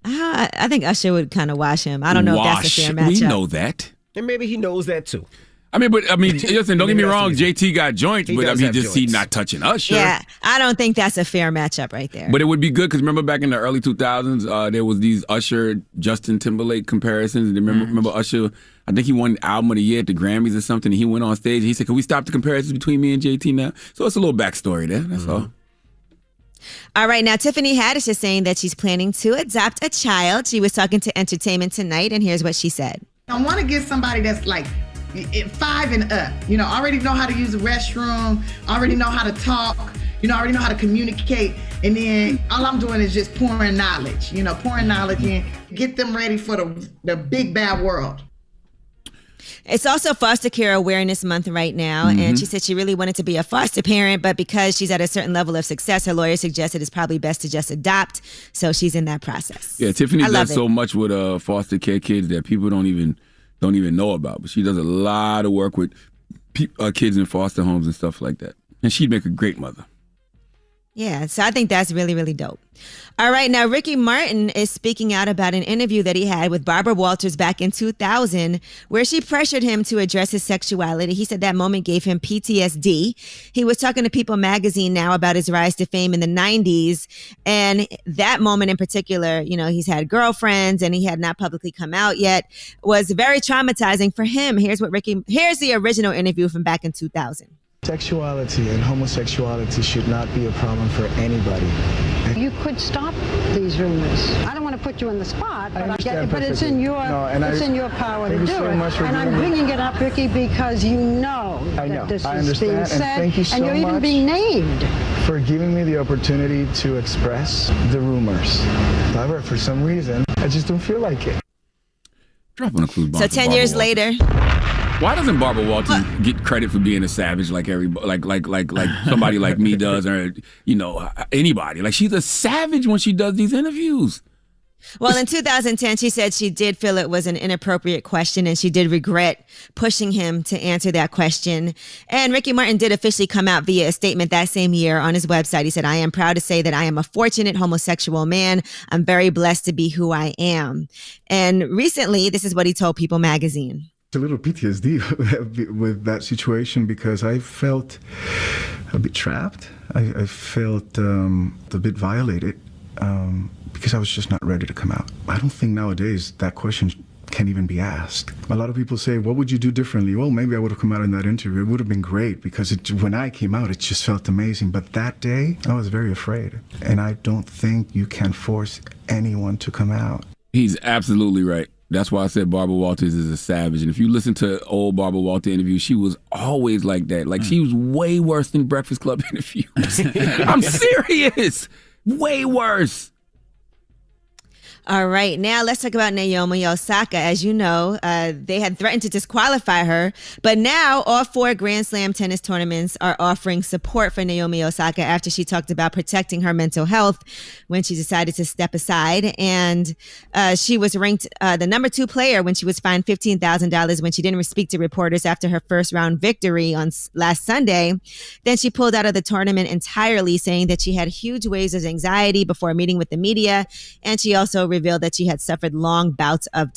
I think Usher would kind of wash him. I don't know if that's a fair matchup. We know that. And maybe he knows that too. Listen, don't get me wrong, JT got joints, but he not touching Usher. Yeah, I don't think that's a fair matchup right there. But it would be good because remember back in the early 2000s, there was these Usher, Justin Timberlake comparisons. And remember Usher, I think he won Album of the Year at the Grammys or something, and he went on stage and he said, can we stop the comparisons between me and JT now? So it's a little backstory there, that's all. All right, now Tiffany Haddish is saying that she's planning to adopt a child. She was talking to Entertainment Tonight, and here's what she said. I want to get somebody that's like 5 and up, already know how to use the restroom, already know how to talk, already know how to communicate. And then all I'm doing is just pouring knowledge in, get them ready for the big bad world. It's also Foster Care Awareness Month right now, and she said she really wanted to be a foster parent, but because she's at a certain level of success, her lawyer suggested it's probably best to just adopt, so she's in that process. Yeah, Tiffany does so much with foster care kids that people don't even know about, but she does a lot of work with kids in foster homes and stuff like that, and she'd make a great mother. Yeah, so I think that's really, really dope. All right, now Ricky Martin is speaking out about an interview that he had with Barbara Walters back in 2000, where she pressured him to address his sexuality. He said that moment gave him PTSD. He was talking to People magazine now about his rise to fame in the 90s, and that moment in particular, he's had girlfriends and he had not publicly come out yet, was very traumatizing for him. Here's the original interview from back in 2000. Sexuality and homosexuality should not be a problem for anybody. You could stop these rumors. I don't want to put you on the spot, but it's in your power to do it. And I'm bringing it up, Ricky, because that this is being said, thank you so and you're even much being named for giving me the opportunity to express the rumors. However, for some reason, I just don't feel like it. Dropping a clue. So 10 years later. Why doesn't Barbara Walters get credit for being a savage like everybody, like somebody like me does, or anybody? Like, she's a savage when she does these interviews. Well, in 2010, she said she did feel it was an inappropriate question, and she did regret pushing him to answer that question. And Ricky Martin did officially come out via a statement that same year on his website. He said, "I am proud to say that I am a fortunate homosexual man. I'm very blessed to be who I am." And recently, this is what he told People magazine. A little PTSD with that situation because I felt a bit trapped. I felt a bit violated because I was just not ready to come out. I don't think nowadays that question can even be asked. A lot of people say, what would you do differently? Well, maybe I would have come out in that interview. It would have been great because when I came out, it just felt amazing. But that day, I was very afraid. And I don't think you can force anyone to come out. He's absolutely right. That's why I said Barbara Walters is a savage. And if you listen to old Barbara Walters interviews, she was always like that. Like, she was way worse than Breakfast Club interviews. I'm serious. Way worse. All right, now let's talk about Naomi Osaka. As you know, they had threatened to disqualify her, but now all 4 Grand Slam tennis tournaments are offering support for Naomi Osaka after she talked about protecting her mental health when she decided to step aside. And she was ranked the number 2 player when she was fined $15,000 when she didn't speak to reporters after her first round victory on last Sunday. Then she pulled out of the tournament entirely, saying that she had huge waves of anxiety before meeting with the media, and she also revealed that she had suffered long bouts of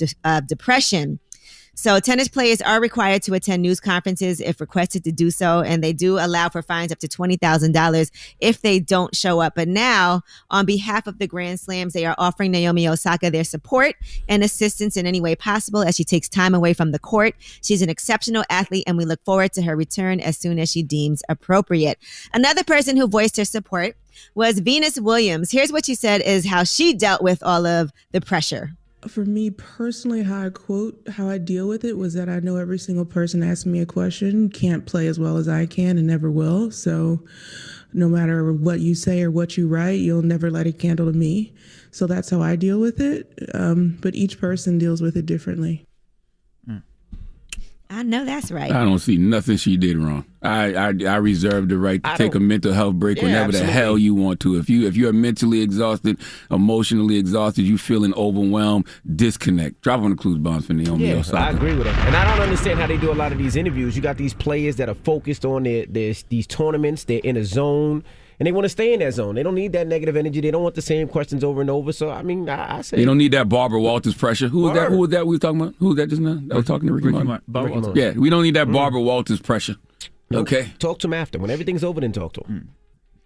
depression. So tennis players are required to attend news conferences if requested to do so, and they do allow for fines up to $20,000 if they don't show up. But now, on behalf of the Grand Slams, they are offering Naomi Osaka their support and assistance in any way possible as she takes time away from the court. She's an exceptional athlete, and we look forward to her return as soon as she deems appropriate. Another person who voiced her support was Venus Williams. Here's what she said is how she dealt with all of the pressure. For me personally, how I deal with it was that I know every single person asking me a question can't play as well as I can and never will. So no matter what you say or what you write, you'll never light a candle to me. So that's how I deal with it. But each person deals with it differently. I know that's right. I don't see nothing she did wrong. I reserve the right to take a mental health break whenever the hell you want to. If you're mentally exhausted, emotionally exhausted, you feeling overwhelmed, disconnect. Drop on the clues bombs for Naomi Osaka. I agree with her. And I don't understand how they do a lot of these interviews. You got these players that are focused on these tournaments. They're in a zone. and they want to stay in that zone. They don't need that negative energy. They don't want the same questions over and over. So, I mean, I say. They don't need that Barbara Walters pressure. Who was that? Who was that we were talking about? Who was that just now? That was talking to Ricky Martin. Barbara Walters. Yeah, we don't need that Barbara Walters pressure. Okay? Talk to him after. When everything's over, then talk to him.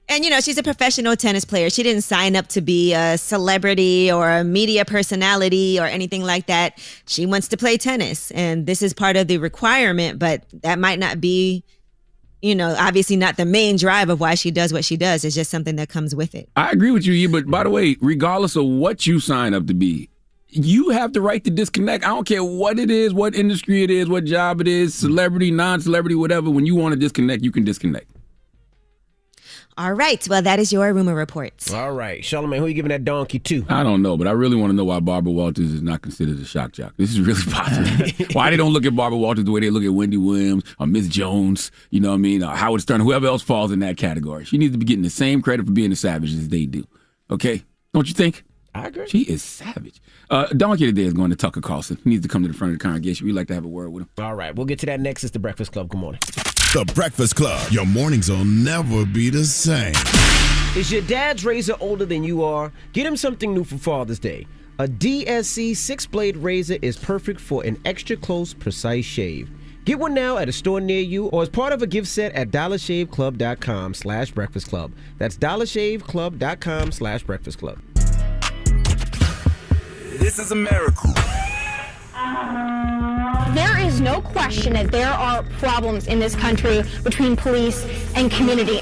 And, she's a professional tennis player. She didn't sign up to be a celebrity or a media personality or anything like that. She wants to play tennis. And this is part of the requirement, but that might not be, obviously not the main drive of why she does what she does. It's just something that comes with it. I agree with you, but by the way, regardless of what you sign up to be, you have the right to disconnect. I don't care what it is, what industry it is, what job it is, celebrity, non-celebrity, whatever. When you want to disconnect, you can disconnect. All right. Well, that is your rumor report. All right. Charlamagne, who are you giving that donkey to? I don't know, but I really want to know why Barbara Walters is not considered a shock jock. This is really positive. Why they don't look at Barbara Walters the way they look at Wendy Williams or Miss Jones, you know what I mean, or Howard Stern, whoever else falls in that category. She needs to be getting the same credit for being a savage as they do. Okay? Don't you think? I agree. She is savage. Donkey today is going to Tucker Carlson. He needs to come to the front of the congregation. We'd like to have a word with him. All right. We'll get to that next. It's The Breakfast Club. Good morning. The Breakfast Club. Your mornings will never be the same. Is your dad's razor older than you are? Get him something new for Father's Day. A DSC 6-blade razor is perfect for an extra close, precise shave. Get one now at a store near you or as part of a gift set at dollarshaveclub.com/breakfast club. That's dollarshaveclub.com/breakfast club. This is a miracle. There is no question that there are problems in this country between police and community.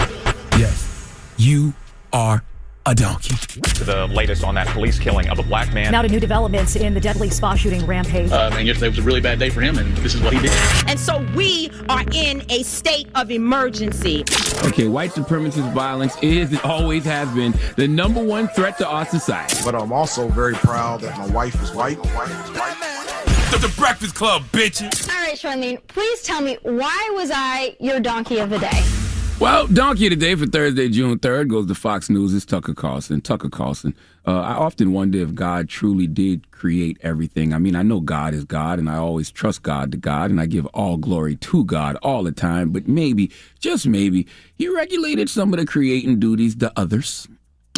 Yes, you are a donkey. To the latest on that police killing of a black man. Now to new developments in the deadly spa shooting rampage. And yesterday was a really bad day for him, and this is what he did. And so we are in a state of emergency. Okay, white supremacist violence is and always has been the number one threat to our society. But I'm also very proud that my wife is white. The Breakfast Club, bitches. All right, Charlamagne, please tell me, why was I your donkey of the day? Well, donkey of the day for Thursday, June 3rd goes to Fox News' Tucker Carlson. Tucker Carlson. I often wonder if God truly did create everything. I mean, I know God is God, and I always trust God to God, and I give all glory to God all the time. But maybe, just maybe, he regulated some of the creating duties to others.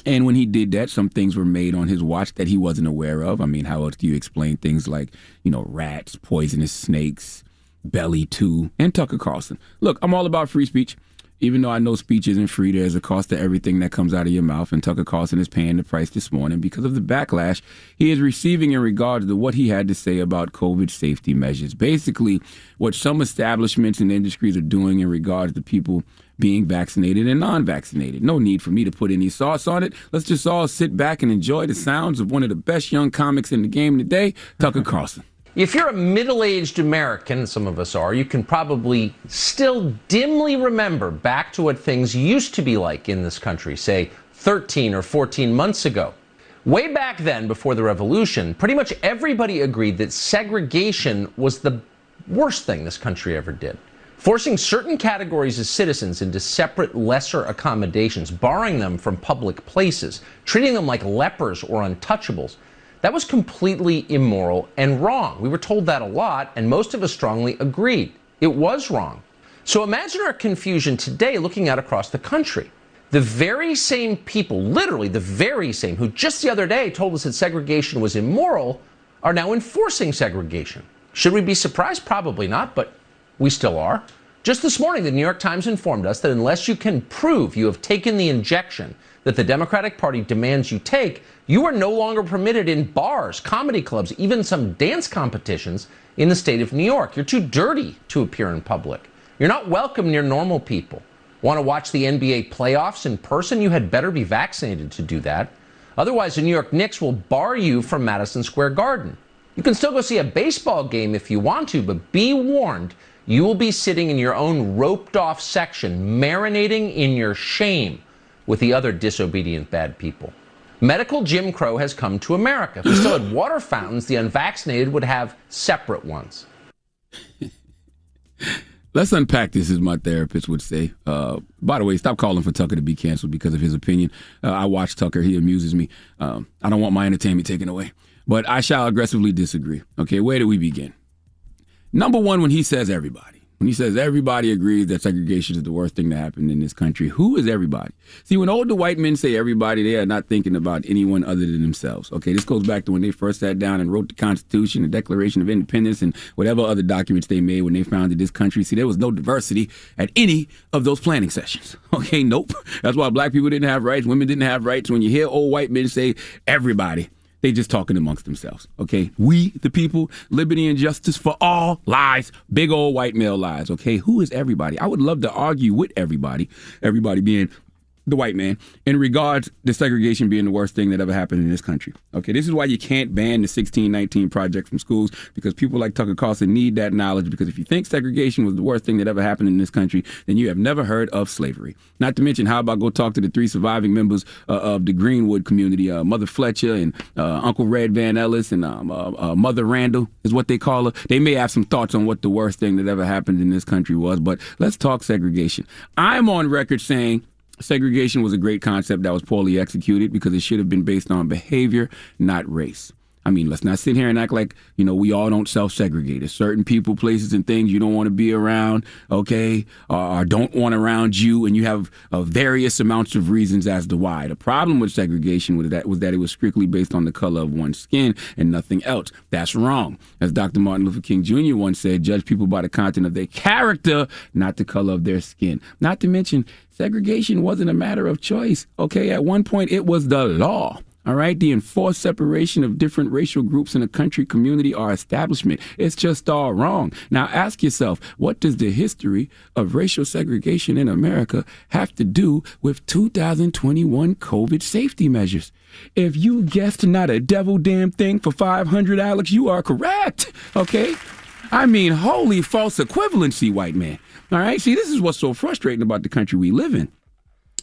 And when he did that, some things were made on his watch that he wasn't aware of. I mean, how else do you explain things like, rats, poisonous snakes, belly too, and Tucker Carlson? Look, I'm all about free speech. Even though I know speech isn't free, there's a cost to everything that comes out of your mouth, and Tucker Carlson is paying the price this morning because of the backlash he is receiving in regards to what he had to say about COVID safety measures. Basically, what some establishments and industries are doing in regards to people being vaccinated and non-vaccinated. No need for me to put any sauce on it. Let's just all sit back and enjoy the sounds of one of the best young comics in the game today, Tucker Carlson. If you're a middle-aged American, some of us are, you can probably still dimly remember back to what things used to be like in this country, say 13 or 14 months ago. Way back then, before the revolution, pretty much everybody agreed that segregation was the worst thing this country ever did. Forcing certain categories of citizens into separate, lesser accommodations, barring them from public places, treating them like lepers or untouchables, that was completely immoral and wrong. We were told that a lot, and most of us strongly agreed. It was wrong. So imagine our confusion today looking out across the country. The very same people, literally the very same, who just the other day told us that segregation was immoral, are now enforcing segregation. Should we be surprised? Probably not, but we still are. Just this morning, the New York Times informed us that unless you can prove you have taken the injection that the Democratic Party demands you take, you are no longer permitted in bars, comedy clubs, even some dance competitions in the state of New York. You're too dirty to appear in public. You're not welcome near normal people. Want to watch the NBA playoffs in person? You had better be vaccinated to do that. Otherwise, the New York Knicks will bar you from Madison Square Garden. You can still go see a baseball game if you want to, but be warned, you will be sitting in your own roped-off section, marinating in your shame with the other disobedient bad people. Medical Jim Crow has come to America. If we still had water fountains, the unvaccinated would have separate ones. Let's unpack this, as my therapist would say. By the way, stop calling for Tucker to be canceled because of his opinion. I watch Tucker. He amuses me. I don't want my entertainment taken away. But I shall aggressively disagree. Okay, where do we begin? Number one, when he says everybody. when he says everybody agrees that segregation is the worst thing that happened in this country, who is everybody? See, when older white men say everybody, they are not thinking about anyone other than themselves. Okay, this goes back to when they first sat down and wrote the Constitution, the Declaration of Independence, and whatever other documents they made when they founded this country. See, there was no diversity at any of those planning sessions. Okay, nope. That's why black people didn't have rights, women didn't have rights. When you hear old white men say everybody, they just talking amongst themselves, okay? We, the people, liberty and justice for all, lies, big old white male lies, okay? Who is everybody? I would love to argue with everybody being the white man, in regards to segregation being the worst thing that ever happened in this country. Okay, this is why you can't ban the 1619 Project from schools, because people like Tucker Carlson need that knowledge, because if you think segregation was the worst thing that ever happened in this country, then you have never heard of slavery. Not to mention, how about go talk to the 3 surviving members of the Greenwood community, Mother Fletcher and Uncle Red Van Ellis and Mother Randall is what they call her. They may have some thoughts on what the worst thing that ever happened in this country was, but let's talk segregation. I'm on record saying segregation was a great concept that was poorly executed because it should have been based on behavior, not race. I mean, let's not sit here and act like, we all don't self-segregate. There's certain people, places, and things you don't want to be around, okay, or don't want around you, and you have various amounts of reasons as to why. The problem with segregation was that it was strictly based on the color of one's skin and nothing else. That's wrong. As Dr. Martin Luther King Jr. once said, judge people by the content of their character, not the color of their skin. Not to mention, segregation wasn't a matter of choice, okay? At one point, it was the law. All right, the enforced separation of different racial groups in a country, community, or establishment. It's just all wrong. Now ask yourself, what does the history of racial segregation in America have to do with 2021 COVID safety measures? If you guessed not a devil damn thing for 500, Alex, you are correct, okay? I mean, holy false equivalency, white man. All right, see, this is what's so frustrating about the country we live in.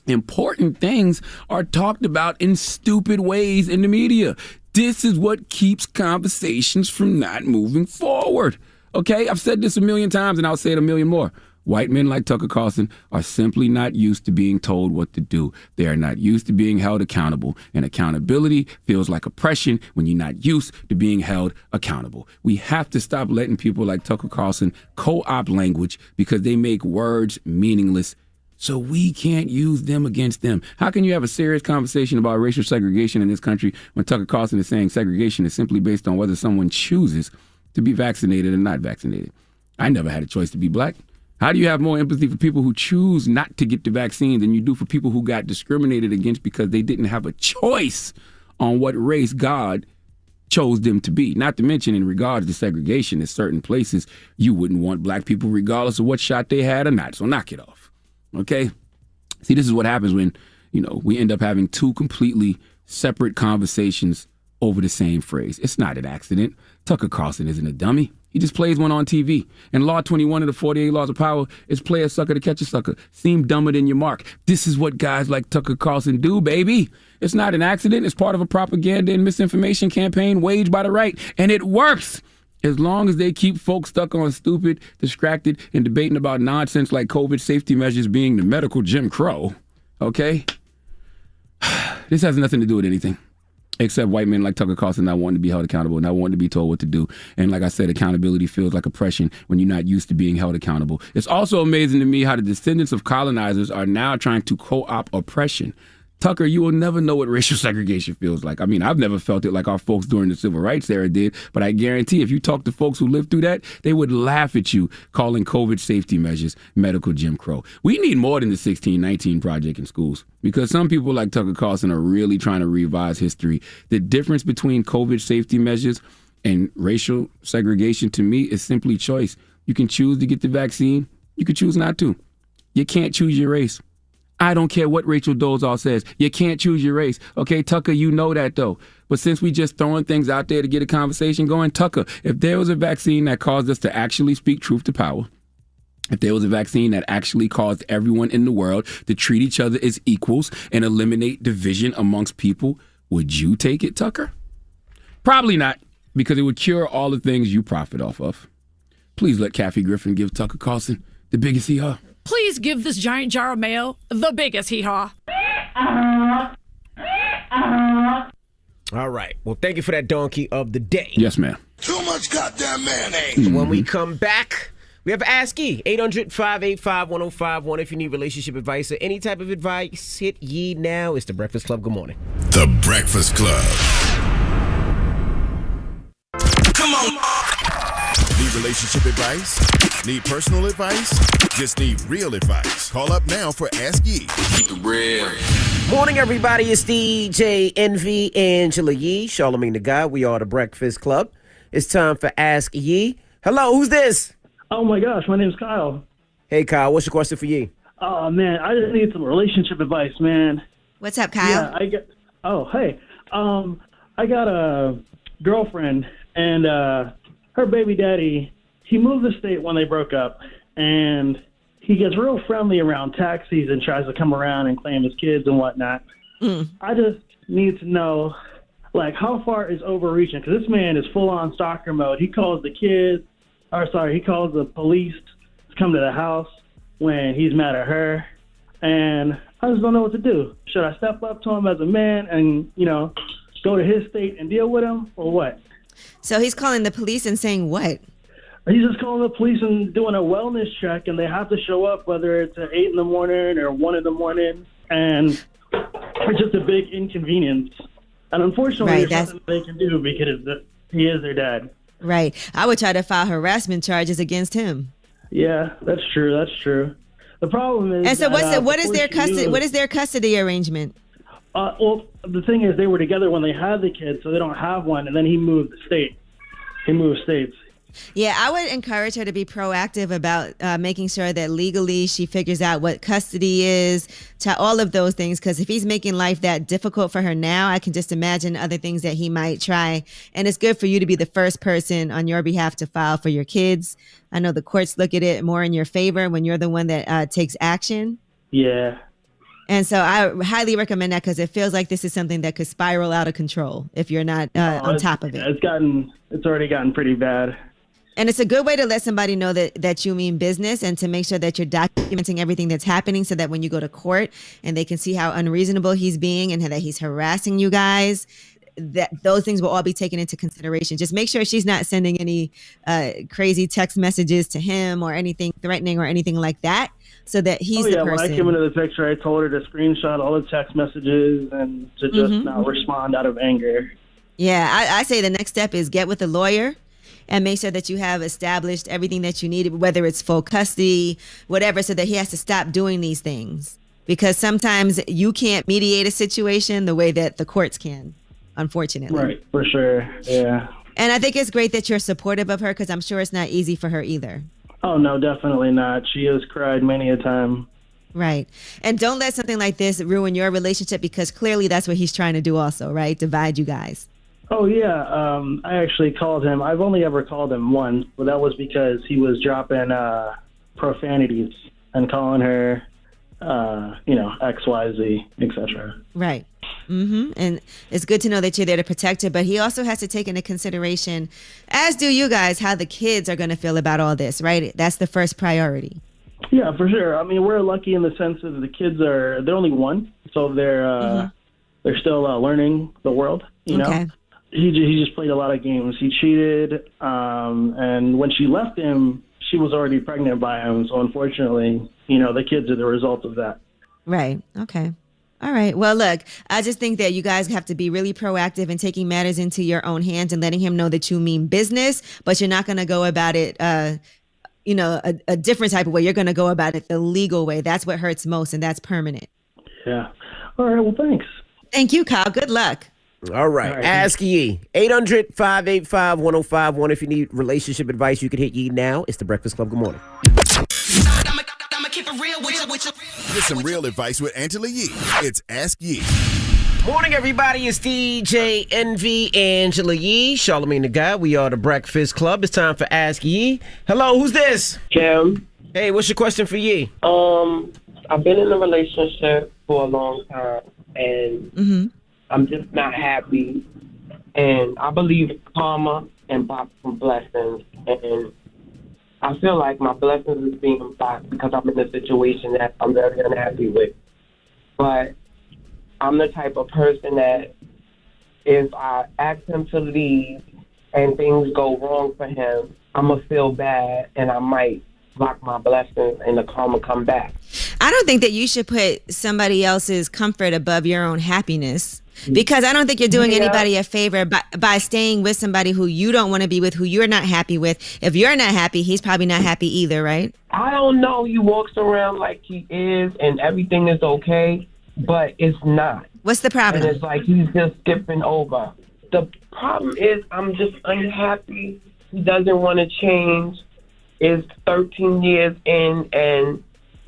Important things are talked about in stupid ways in the media. This is what keeps conversations from not moving forward. Okay, I've said this a million times and I'll say it a million more. White men like Tucker Carlson are simply not used to being told what to do. They are not used to being held accountable. And accountability feels like oppression when you're not used to being held accountable. We have to stop letting people like Tucker Carlson co-opt language because they make words meaningless, so we can't use them against them. How can you have a serious conversation about racial segregation in this country when Tucker Carlson is saying segregation is simply based on whether someone chooses to be vaccinated or not vaccinated? I never had a choice to be black. How do you have more empathy for people who choose not to get the vaccine than you do for people who got discriminated against because they didn't have a choice on what race God chose them to be? Not to mention, in regards to segregation, in certain places, you wouldn't want black people regardless of what shot they had or not. So knock it off. Okay? See, this is what happens when, we end up having two completely separate conversations over the same phrase. It's not an accident. Tucker Carlson isn't a dummy. He just plays one on TV. And Law 21 of the 48 Laws of Power is play a sucker to catch a sucker. Seem dumber than your mark. This is what guys like Tucker Carlson do, baby. It's not an accident. It's part of a propaganda and misinformation campaign waged by the right. And it works. As long as they keep folks stuck on stupid, distracted, and debating about nonsense like COVID safety measures being the medical Jim Crow, okay? This has nothing to do with anything except white men like Tucker Carlson not wanting to be held accountable, not wanting to be told what to do. And like I said, accountability feels like oppression when you're not used to being held accountable. It's also amazing to me how the descendants of colonizers are now trying to co-opt oppression. Tucker, you will never know what racial segregation feels like. I mean, I've never felt it like our folks during the civil rights era did, but I guarantee if you talk to folks who lived through that, they would laugh at you calling COVID safety measures medical Jim Crow. We need more than the 1619 Project in schools because some people like Tucker Carlson are really trying to revise history. The difference between COVID safety measures and racial segregation to me is simply choice. You can choose to get the vaccine. You can choose not to. You can't choose your race. I don't care what Rachel Dolezal says. You can't choose your race. Okay, Tucker, you know that though. But since we just throwing things out there to get a conversation going, Tucker, if there was a vaccine that caused us to actually speak truth to power, if there was a vaccine that actually caused everyone in the world to treat each other as equals and eliminate division amongst people, would you take it, Tucker? Probably not, because it would cure all the things you profit off of. Please let Kathy Griffin give Tucker Carlson the biggest hee-haw. Please give this giant jar of mayo the biggest hee-haw. All right. Well, thank you for that donkey of the day. Yes, ma'am. Too much goddamn mayonnaise. When we come back, We have Ask Ye, 800-585-1051. If you need relationship advice or any type of advice, hit Ye now. It's The Breakfast Club. Good morning. The Breakfast Club. Come on. Need relationship advice? Need personal advice? Just need real advice. Call up now for Ask Ye. Keep it real. Morning, everybody. It's DJ Envy, Angela Yee, Charlamagne the Guy. We are The Breakfast Club. It's time for Ask Ye. Hello, who's this? Oh, my gosh. My name's Kyle. Hey, Kyle. What's your question for Ye? Oh, man. I just need some relationship advice, man. What's up, Kyle? Yeah, hey. I got a girlfriend, and her baby daddy, he moved the state when they broke up, and he gets real friendly around taxis and tries to come around and claim his kids and whatnot. I just need to know, like, how far is overreaching? Because this man is full-on stalker mode. He calls he calls the police to come to the house when he's mad at her, and I just don't know what to do. Should I step up to him as a man and, go to his state and deal with him, or what? So he's calling the police and saying what? He's just calling the police and doing a wellness check, and they have to show up whether it's at 8 in the morning or 1 in the morning, and it's just a big inconvenience. And unfortunately, there's nothing they can do because he is their dad. Right. I would try to file harassment charges against him. Yeah, that's true. That's true. The problem is. And so, what is their custody? What is their custody arrangement? Well, the thing is, they were together when they had the kid, so they don't have one. And then he moved the state. He moved states. Yeah, I would encourage her to be proactive about making sure that legally she figures out what custody is, to all of those things. Because if he's making life that difficult for her now, I can just imagine other things that he might try. And it's good for you to be the first person on your behalf to file for your kids. I know the courts look at it more in your favor when you're the one that takes action. Yeah. And so I highly recommend that because it feels like this is something that could spiral out of control if you're not on top of it. It's already gotten pretty bad. And it's a good way to let somebody know that you mean business and to make sure that you're documenting everything that's happening so that when you go to court and they can see how unreasonable he's being and that he's harassing you guys, that those things will all be taken into consideration. Just make sure she's not sending any crazy text messages to him or anything threatening or anything like that so that he's the person. When I came into the picture, I told her to screenshot all the text messages and to just not respond out of anger. Yeah, I say the next step is get with a lawyer and make sure that you have established everything that you need, whether it's full custody, whatever, so that he has to stop doing these things. Because sometimes you can't mediate a situation the way that the courts can, unfortunately. Right, for sure, yeah. And I think it's great that you're supportive of her because I'm sure it's not easy for her either. Oh, no, definitely not. She has cried many a time. Right. And don't let something like this ruin your relationship because clearly that's what he's trying to do also, right? Divide you guys. Oh, yeah. I actually called him. I've only ever called him once, but that was because he was dropping profanities and calling her, X, Y, Z, etc. Right. And it's good to know that you're there to protect her, but he also has to take into consideration, as do you guys, how the kids are going to feel about all this, right? That's the first priority. Yeah, for sure. I mean, we're lucky in the sense that the kids they're only one, so they're still learning the world, you know? He just played a lot of games. He cheated, and when she left him, she was already pregnant by him. So unfortunately, the kids are the result of that. Right. Okay. All right. Well, look, I just think that you guys have to be really proactive in taking matters into your own hands and letting him know that you mean business, but you're not going to go about it, a different type of way. You're going to go about it the legal way. That's what hurts most, and that's permanent. Yeah. All right. Well, thanks. Thank you, Kyle. Good luck. All right. Ask Ye. 800-585-1051. If you need relationship advice, you can hit Ye now. It's The Breakfast Club. Good morning. Get some real advice with Angela Yee. It's Ask Ye. Morning, everybody. It's DJ Envy, Angela Yee, Charlamagne the Guy. We are The Breakfast Club. It's time for Ask Ye. Hello, who's this? Kim. Hey, what's your question for Ye? I've been in a relationship for a long time, and I'm just not happy. And I believe in karma and block from blessings. And I feel like my blessings is being blocked because I'm in a situation that I'm very unhappy with. But I'm the type of person that if I ask him to leave and things go wrong for him, I'm going to feel bad and I might block my blessings and the karma come back. I don't think that you should put somebody else's comfort above your own happiness. Because I don't think you're doing anybody a favor by staying with somebody who you don't want to be with, who you're not happy with. If you're not happy, he's probably not happy either, right? I don't know. He walks around like he is and everything is okay, but it's not. What's the problem? And it's like he's just skipping over. The problem is I'm just unhappy. He doesn't want to change. It's 13 years in, and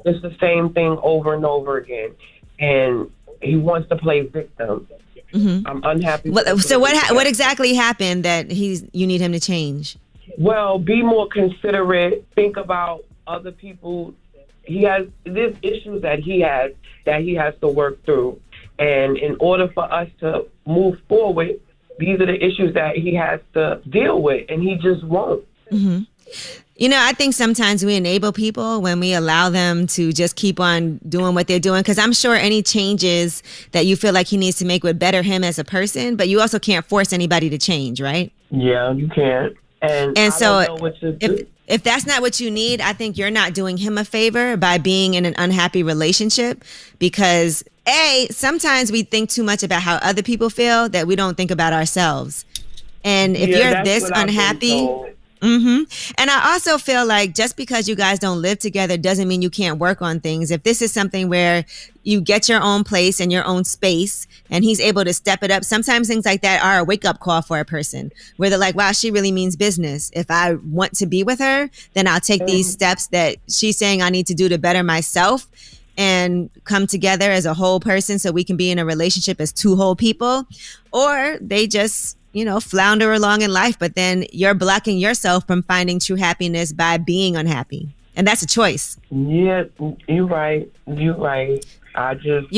it's the same thing over and over again. And he wants to play victim. Mm-hmm. I'm unhappy. So what exactly happened that you need him to change? Well, be more considerate. Think about other people. There's issues that he has to work through. And in order for us to move forward, these are the issues that he has to deal with, and he just won't. Mm-hmm. You know, I think sometimes we enable people when we allow them to just keep on doing what they're doing, because I'm sure any changes that you feel like he needs to make would better him as a person, but you also can't force anybody to change, right? Yeah, you can't. And so I don't know what to do. If that's not what you need, I think you're not doing him a favor by being in an unhappy relationship, because sometimes we think too much about how other people feel that we don't think about ourselves. And if you're this unhappy... Mm-hmm. And I also feel like just because you guys don't live together doesn't mean you can't work on things. If this is something where you get your own place and your own space and he's able to step it up, sometimes things like that are a wake-up call for a person where they're like, wow, she really means business. If I want to be with her, then I'll take these steps that she's saying I need to do to better myself and come together as a whole person so we can be in a relationship as two whole people. Or they just... flounder along in life, but then you're blocking yourself from finding true happiness by being unhappy. And that's a choice. Yeah, you're right. You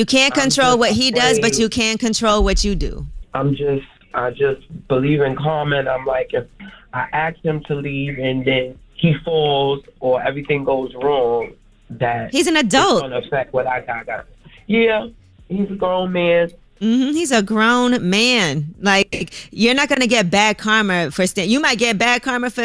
can't control what he does, but you can control what you do. I just believe in karma, and I'm like, if I ask him to leave and then he falls or everything goes wrong, that he's an adult. It's going to affect what I got. Yeah, he's a grown man. Mm-hmm. He's a grown man. Like, you're not going to get bad karma for you might get bad karma for,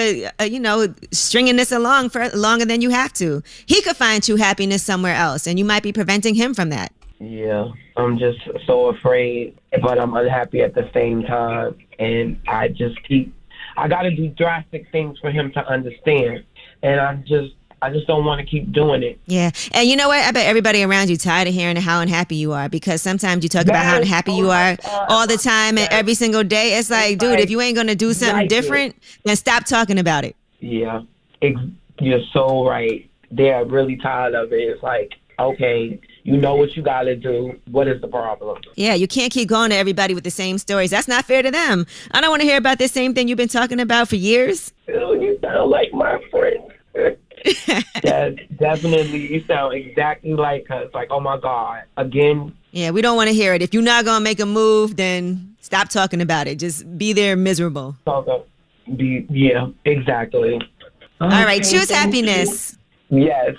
stringing this along for longer than you have to. He could find true happiness somewhere else, and you might be preventing him from that. Yeah, I'm just so afraid, but I'm unhappy at the same time. And I got to do drastic things for him to understand. And I just don't want to keep doing it. Yeah. And you know what? I bet everybody around you tired of hearing how unhappy you are, because sometimes you talk about how unhappy you are all the time and every single day. It's like, dude, if you ain't going to do something different, then stop talking about it. Yeah. You're so right. They're really tired of it. It's like, okay, you know what you got to do. What is the problem? Yeah, you can't keep going to everybody with the same stories. That's not fair to them. I don't want to hear about the same thing you've been talking about for years. Ew, you sound like my friend. Yeah, definitely. You sound exactly like her. It's like, oh my God, again. Yeah, we don't want to hear it. If you're not going to make a move, then stop talking about it. Just be there miserable. Yeah, exactly. All right, choose happiness. Yes,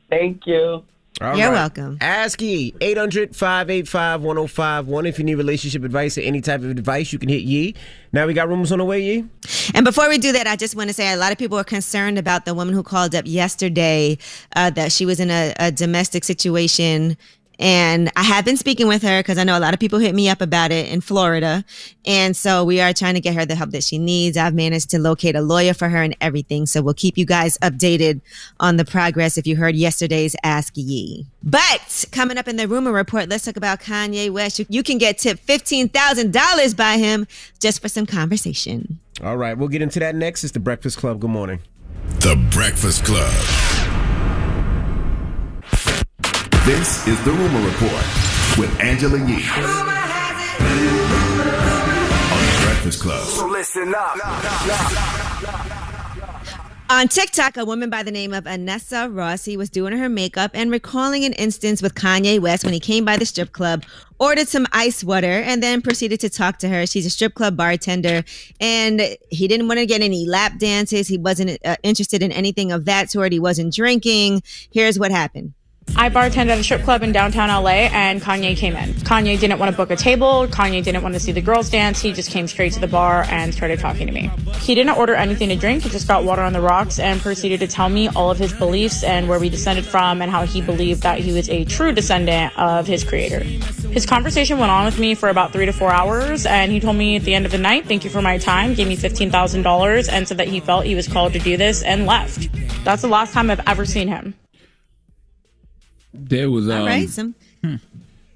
thank you. You're welcome. Ask Yee, 800-585-1051. If you need relationship advice or any type of advice, you can hit Yee. Now we got rumors on the way, Yee. And before we do that, I just want to say a lot of people are concerned about the woman who called up yesterday that she was in a domestic situation. And I have been speaking with her because I know a lot of people hit me up about it in Florida. And so we are trying to get her the help that she needs. I've managed to locate a lawyer for her and everything. So we'll keep you guys updated on the progress if you heard yesterday's Ask Yee. But coming up in the rumor report, let's talk about Kanye West. You can get tipped $15,000 by him just for some conversation. All right, we'll get into that next. It's The Breakfast Club. Good morning. The Breakfast Club. This is The Rumor Report with Angela Yee on The Breakfast Club. So listen up. On TikTok, a woman by the name of Anessa Rossi was doing her makeup and recalling an instance with Kanye West when he came by the strip club, ordered some ice water, and then proceeded to talk to her. She's a strip club bartender, and he didn't want to get any lap dances. He wasn't interested in anything of that sort. He wasn't drinking. Here's what happened. I bartended at a strip club in downtown LA and Kanye came in. Kanye didn't want to book a table. Kanye didn't want to see the girls dance. He just came straight to the bar and started talking to me. He didn't order anything to drink. He just got water on the rocks and proceeded to tell me all of his beliefs and where we descended from and how he believed that he was a true descendant of his creator. His conversation went on with me for about 3 to 4 hours, and he told me at the end of the night, thank you for my time, gave me $15,000 and said that he felt he was called to do this and left. That's the last time I've ever seen him. There was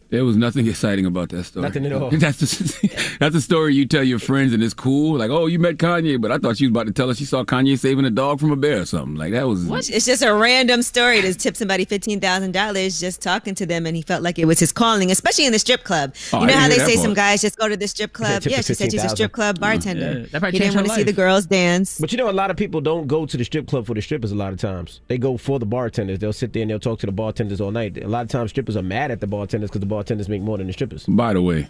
there was nothing exciting about that story. Nothing at all. That's the story you tell your friends and it's cool. Like, oh, you met Kanye, but I thought she was about to tell us she saw Kanye saving a dog from a bear or something. Like that was. What? It's just a random story to tip somebody $15,000 just talking to them, and he felt like it was his calling, especially in the strip club. Oh, you know how they say part. some guys just go to the strip club? Yeah, she said she's a strip club bartender. Yeah, he didn't want to see the girls dance. But you know, a lot of people don't go to the strip club for the strippers. A lot of times they go for the bartenders. They'll sit there and they'll talk to the bartenders all night. A lot of times strippers are mad at the bartenders because the bartenders make more than the strippers. By the way,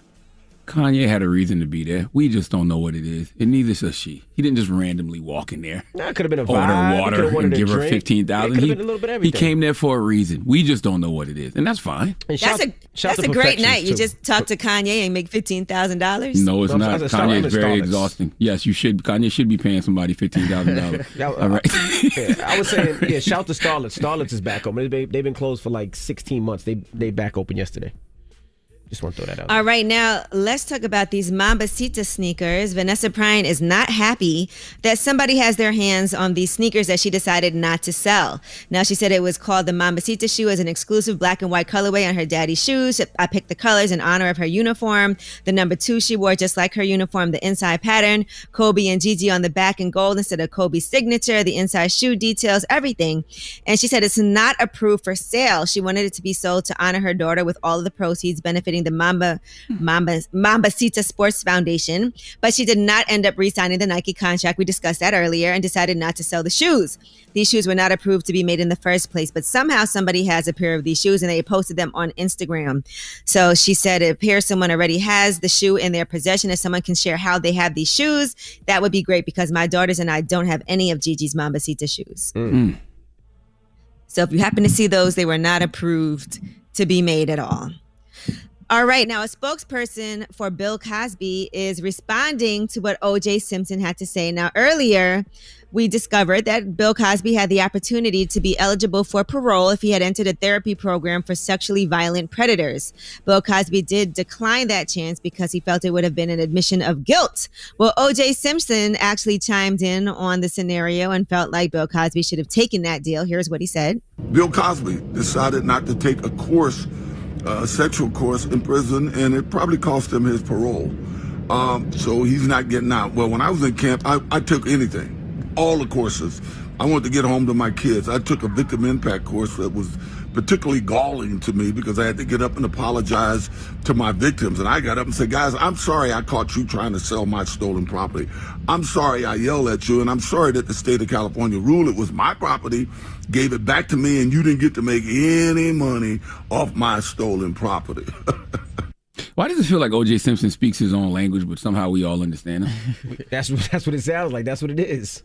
Kanye had a reason to be there. We just don't know what it is, and neither does she. He didn't just randomly walk in there. Nah, it could have been a order vibe. water and give her $15,000. He came there for a reason. We just don't know what it is, and that's fine. And that's a great night. You just talk to Kanye and make $15,000. No, it's not. Kanye is very exhausting. Yes, you should. Kanye should be paying somebody $15,000. All right. I was saying, shout to Starlets. Starlets is back open. They've been closed for like 16 months. They back open yesterday. Just want to throw that out. All right, now let's talk about these Mambasita sneakers. Vanessa Prine is not happy that somebody has their hands on these sneakers that she decided not to sell. Now, she said it was called the Mambasita shoe as an exclusive black and white colorway on her daddy's shoes. I picked the colors in honor of her uniform. The number 2 she wore just like her uniform, the inside pattern, Kobe and Gigi on the back in gold instead of Kobe's signature, the inside shoe details, everything. And she said it's not approved for sale. She wanted it to be sold to honor her daughter with all of the proceeds benefiting the Mambasita Sports Foundation, but she did not end up re-signing the Nike contract. We discussed that earlier and decided not to sell the shoes. These shoes were not approved to be made in the first place, but somehow somebody has a pair of these shoes and they posted them on Instagram. So she said it appears someone already has the shoe in their possession. If someone can share how they have these shoes, that would be great because my daughters and I don't have any of Gigi's Mambasita shoes. So if you happen to see those, they were not approved to be made at all. All right, now a spokesperson for Bill Cosby is responding to what O.J. Simpson had to say. Now, earlier, we discovered that Bill Cosby had the opportunity to be eligible for parole if he had entered a therapy program for sexually violent predators. Bill Cosby did decline that chance because he felt it would have been an admission of guilt. Well, O.J. Simpson actually chimed in on the scenario and felt like Bill Cosby should have taken that deal. Here's what he said. Bill Cosby decided not to take a course, sexual course in prison, and it probably cost him his parole. So he's not getting out. Well, when I was in camp, I took anything, all the courses. I wanted to get home to my kids. I took a victim impact course that was particularly galling to me because I had to get up and apologize to my victims. And I got up and said, guys, I'm sorry I caught you trying to sell my stolen property. I'm sorry I yelled at you, and I'm sorry that the state of California ruled it was my property, gave it back to me, and you didn't get to make any money off my stolen property. Why does it feel like O.J. Simpson speaks his own language, but somehow we all understand him? That's what it sounds like. That's what it is.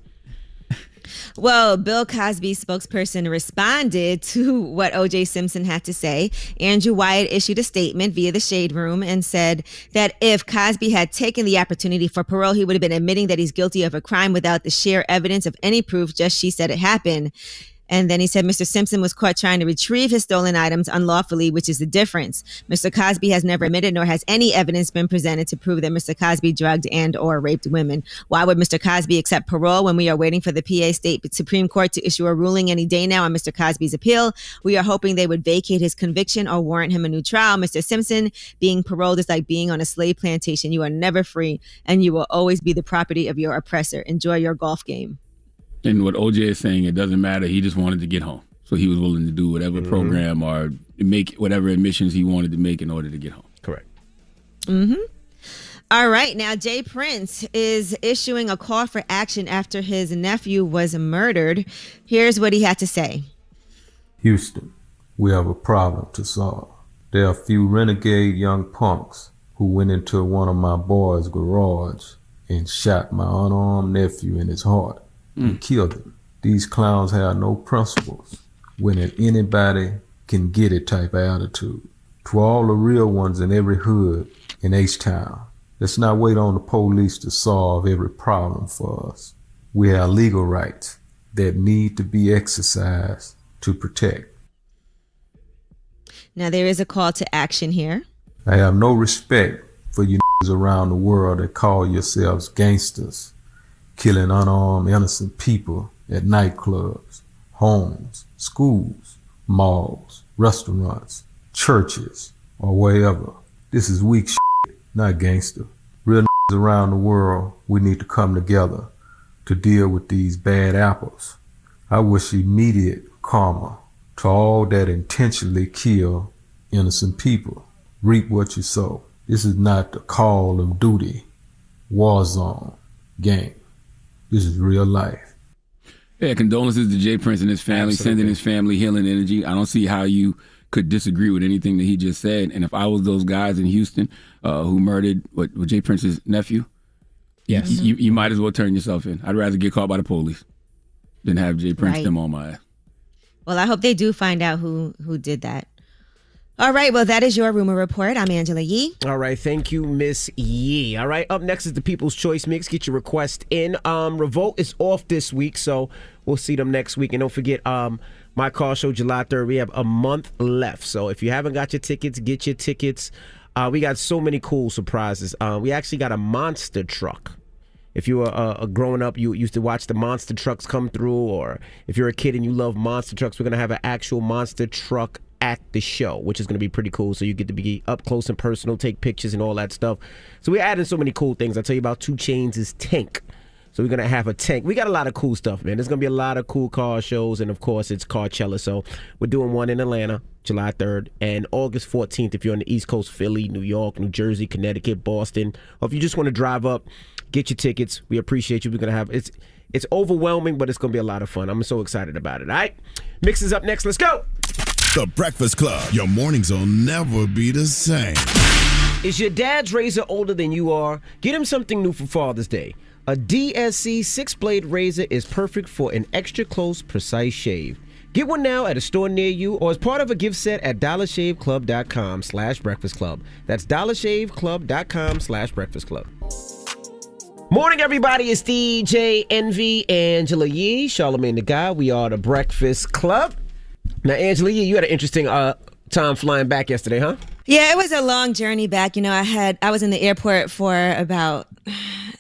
Well, Bill Cosby's spokesperson responded to what O.J. Simpson had to say. Andrew Wyatt issued a statement via the Shade Room and said that if Cosby had taken the opportunity for parole, he would have been admitting that he's guilty of a crime without the sheer evidence of any proof, just she said it happened. And then he said Mr. Simpson was caught trying to retrieve his stolen items unlawfully, which is the difference. Mr. Cosby has never admitted nor has any evidence been presented to prove that Mr. Cosby drugged and or raped women. Why would Mr. Cosby accept parole when we are waiting for the PA State Supreme Court to issue a ruling any day now on Mr. Cosby's appeal? We are hoping they would vacate his conviction or warrant him a new trial. Mr. Simpson, being paroled is like being on a slave plantation. You are never free and you will always be the property of your oppressor. Enjoy your golf game. And what OJ is saying, it doesn't matter. He just wanted to get home. So he was willing to do whatever program or make whatever admissions he wanted to make in order to get home. Correct. All right. Now, Jay Prince is issuing a call for action after his nephew was murdered. Here's what he had to say. Houston, we have a problem to solve. There are a few renegade young punks who went into one of my boys' garage and shot my unarmed nephew in his heart. And killed him. These clowns have no principles. When anybody can get it type of attitude. To all the real ones in every hood in H-Town, let's not wait on the police to solve every problem for us. We have legal rights that need to be exercised to protect. Now, there is a call to action here. I have no respect for you around the world that call yourselves gangsters, killing unarmed innocent people at nightclubs, homes, schools, malls, restaurants, churches, or wherever. This is weak shit, not gangster. Real around the world, we need to come together to deal with these bad apples. I wish immediate karma to all that intentionally kill innocent people. Reap what you sow. This is not the Call of Duty, war zone game. This is real life. Yeah, condolences to Jay Prince and his family, Absolutely. sending his family healing energy. I don't see how you could disagree with anything that he just said. And if I was those guys in Houston who murdered Jay Prince's nephew, yes, you might as well turn yourself in. I'd rather get caught by the police than have Jay Prince Right. them on my ass. Well, I hope they do find out who did that. All right, well, that is your rumor report. I'm Angela Yee. All right, thank you, Miss Yee. All right, up next is the People's Choice Mix. Get your request in. Revolt is off this week, so we'll see them next week. And don't forget, my car show July 3rd. We have a month left, so if you haven't got your tickets, get your tickets. We got so many cool surprises. We actually got a monster truck. If you were growing up, you used to watch the monster trucks come through, or if you're a kid and you love monster trucks, we're going to have an actual monster truck at the show, which is going to be pretty cool. So you get to be up close and personal, take pictures and all that stuff. So we're adding so many cool things. I'll tell you about 2 Chainz' tank. So we're going to have a tank. We got a lot of cool stuff, man. There's going to be a lot of cool car shows, and of course it's Carchella. So we're doing one in Atlanta, July 3rd, and August 14th if you're on the East Coast, Philly, New York, New Jersey, Connecticut, Boston, or if you just want to drive up, get your tickets. We appreciate you. We're going to have it's overwhelming, but it's going to be a lot of fun. I'm so excited about it. All right, Mix is up next. Let's go. The Breakfast Club. Your mornings will never be the same. Is your dad's razor older than you are? Get him something new for Father's Day. A DSC 6-blade razor is perfect for an extra close, precise shave. Get one now at a store near you or as part of a gift set at dollarshaveclub.com/breakfast club. That's dollarshaveclub.com/breakfast club. Morning, everybody. It's DJ Envy, Angela Yee, Charlamagne the Guy. We are the Breakfast Club. Now, Angela Yee, you had an interesting time flying back yesterday, huh? Yeah, it was a long journey back. You know, I was in the airport for about,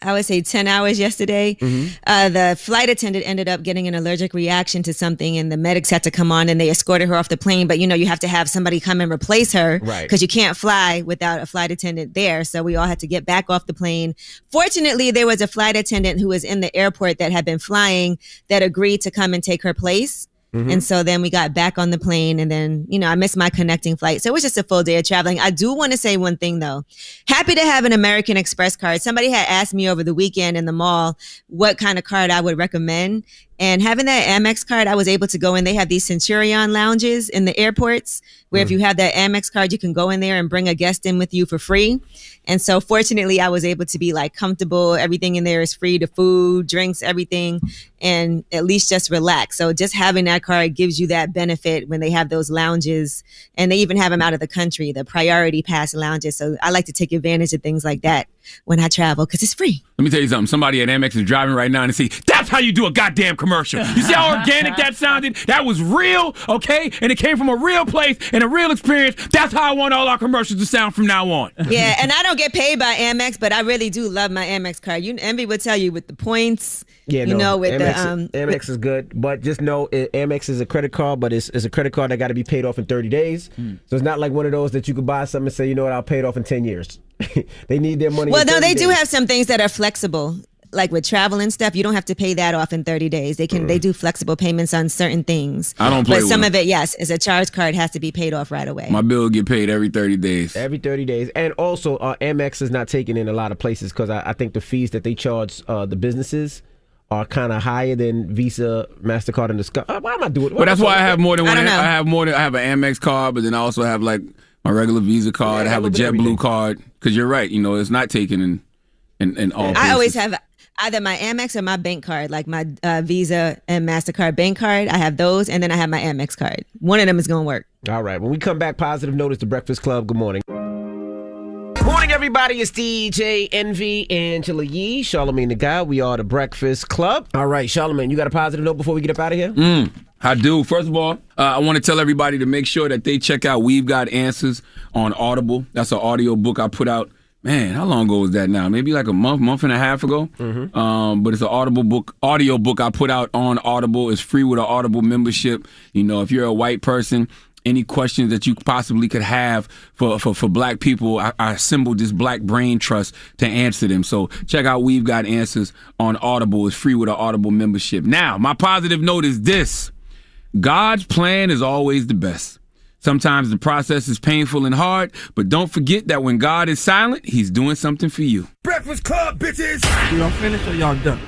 I would say 10 hours yesterday. The flight attendant ended up getting an allergic reaction to something, and the medics had to come on and they escorted her off the plane. But, you know, you have to have somebody come and replace her because you can't fly without a flight attendant there. So we all had to get back off the plane. Fortunately, there was a flight attendant who was in the airport that had been flying that agreed to come and take her place. And so then we got back on the plane, and then, you know, I missed my connecting flight. So it was just a full day of traveling. I do want to say one thing, though. Happy to have an American Express card. Somebody had asked me over the weekend in the mall what kind of card I would recommend. And having that Amex card, I was able to go in. They have these Centurion lounges in the airports where if you have that Amex card, you can go in there and bring a guest in with you for free. And so fortunately, I was able to be like comfortable. Everything in there is free, the food, drinks, everything, and at least just relax. So just having that card gives you that benefit when they have those lounges, and they even have them out of the country, the priority pass lounges. So I like to take advantage of things like that when I travel because it's free. Let me tell you something. Somebody at Amex is driving right now and see, that's how you do a goddamn commercial. You see how organic that sounded? That was real, okay? And it came from a real place and a real experience. That's how I want all our commercials to sound from now on. Yeah, and I don't get paid by Amex, but I really do love my Amex card. Envy would tell you with the points. Yeah, you know, with Amex, Amex is good, but just know Amex is a credit card, but it's a credit card that got to be paid off in 30 days. So it's not like one of those that you could buy something and say, you know what, I'll pay it off in 10 years. They need their money. Well, no, they days. do have some things that are flexible. Like with travel and stuff, you don't have to pay that off in 30 days. They do flexible payments on certain things. I don't play But with some them. of it, yes, is a charge card has to be paid off right away. My bill get paid every 30 days. Every 30 days. And also, Amex is not taken in a lot of places because I think the fees that they charge the businesses are kind of higher than Visa, MasterCard, and Discover. Why am I doing it? But that's why I have more than one. I don't know. I have an Amex card, but then I also have like my regular Visa card. Yeah, I have a a little bit of JetBlue everything. card. Because you're right, you know, it's not taken in all I places. always have either my Amex or my bank card, like my Visa and MasterCard bank card. I have those, and then I have my Amex card. One of them is going to work. All right. When we come back, positive notice, The Breakfast Club. Good morning. Morning, everybody. It's DJ Envy, Angela Yee, Charlamagne the Guy. We are The Breakfast Club. All right, Charlamagne, you got a positive note before we get up out of here? I do. First of all, I want to tell everybody to make sure that they check out We've Got Answers on Audible. That's an audio book I put out. Man, how long ago was that now? Maybe like a month and a half ago. But it's an audio book I put out on Audible. It's free with an Audible membership. You know, if you're a white person, any questions that you possibly could have for black people, I assembled this Black Brain Trust to answer them. So check out We've Got Answers on Audible. It's free with an Audible membership. Now, my positive note is this. God's plan is always the best. Sometimes the process is painful and hard, but don't forget that when God is silent, he's doing something for you. Breakfast Club, bitches! Y'all finished or y'all done?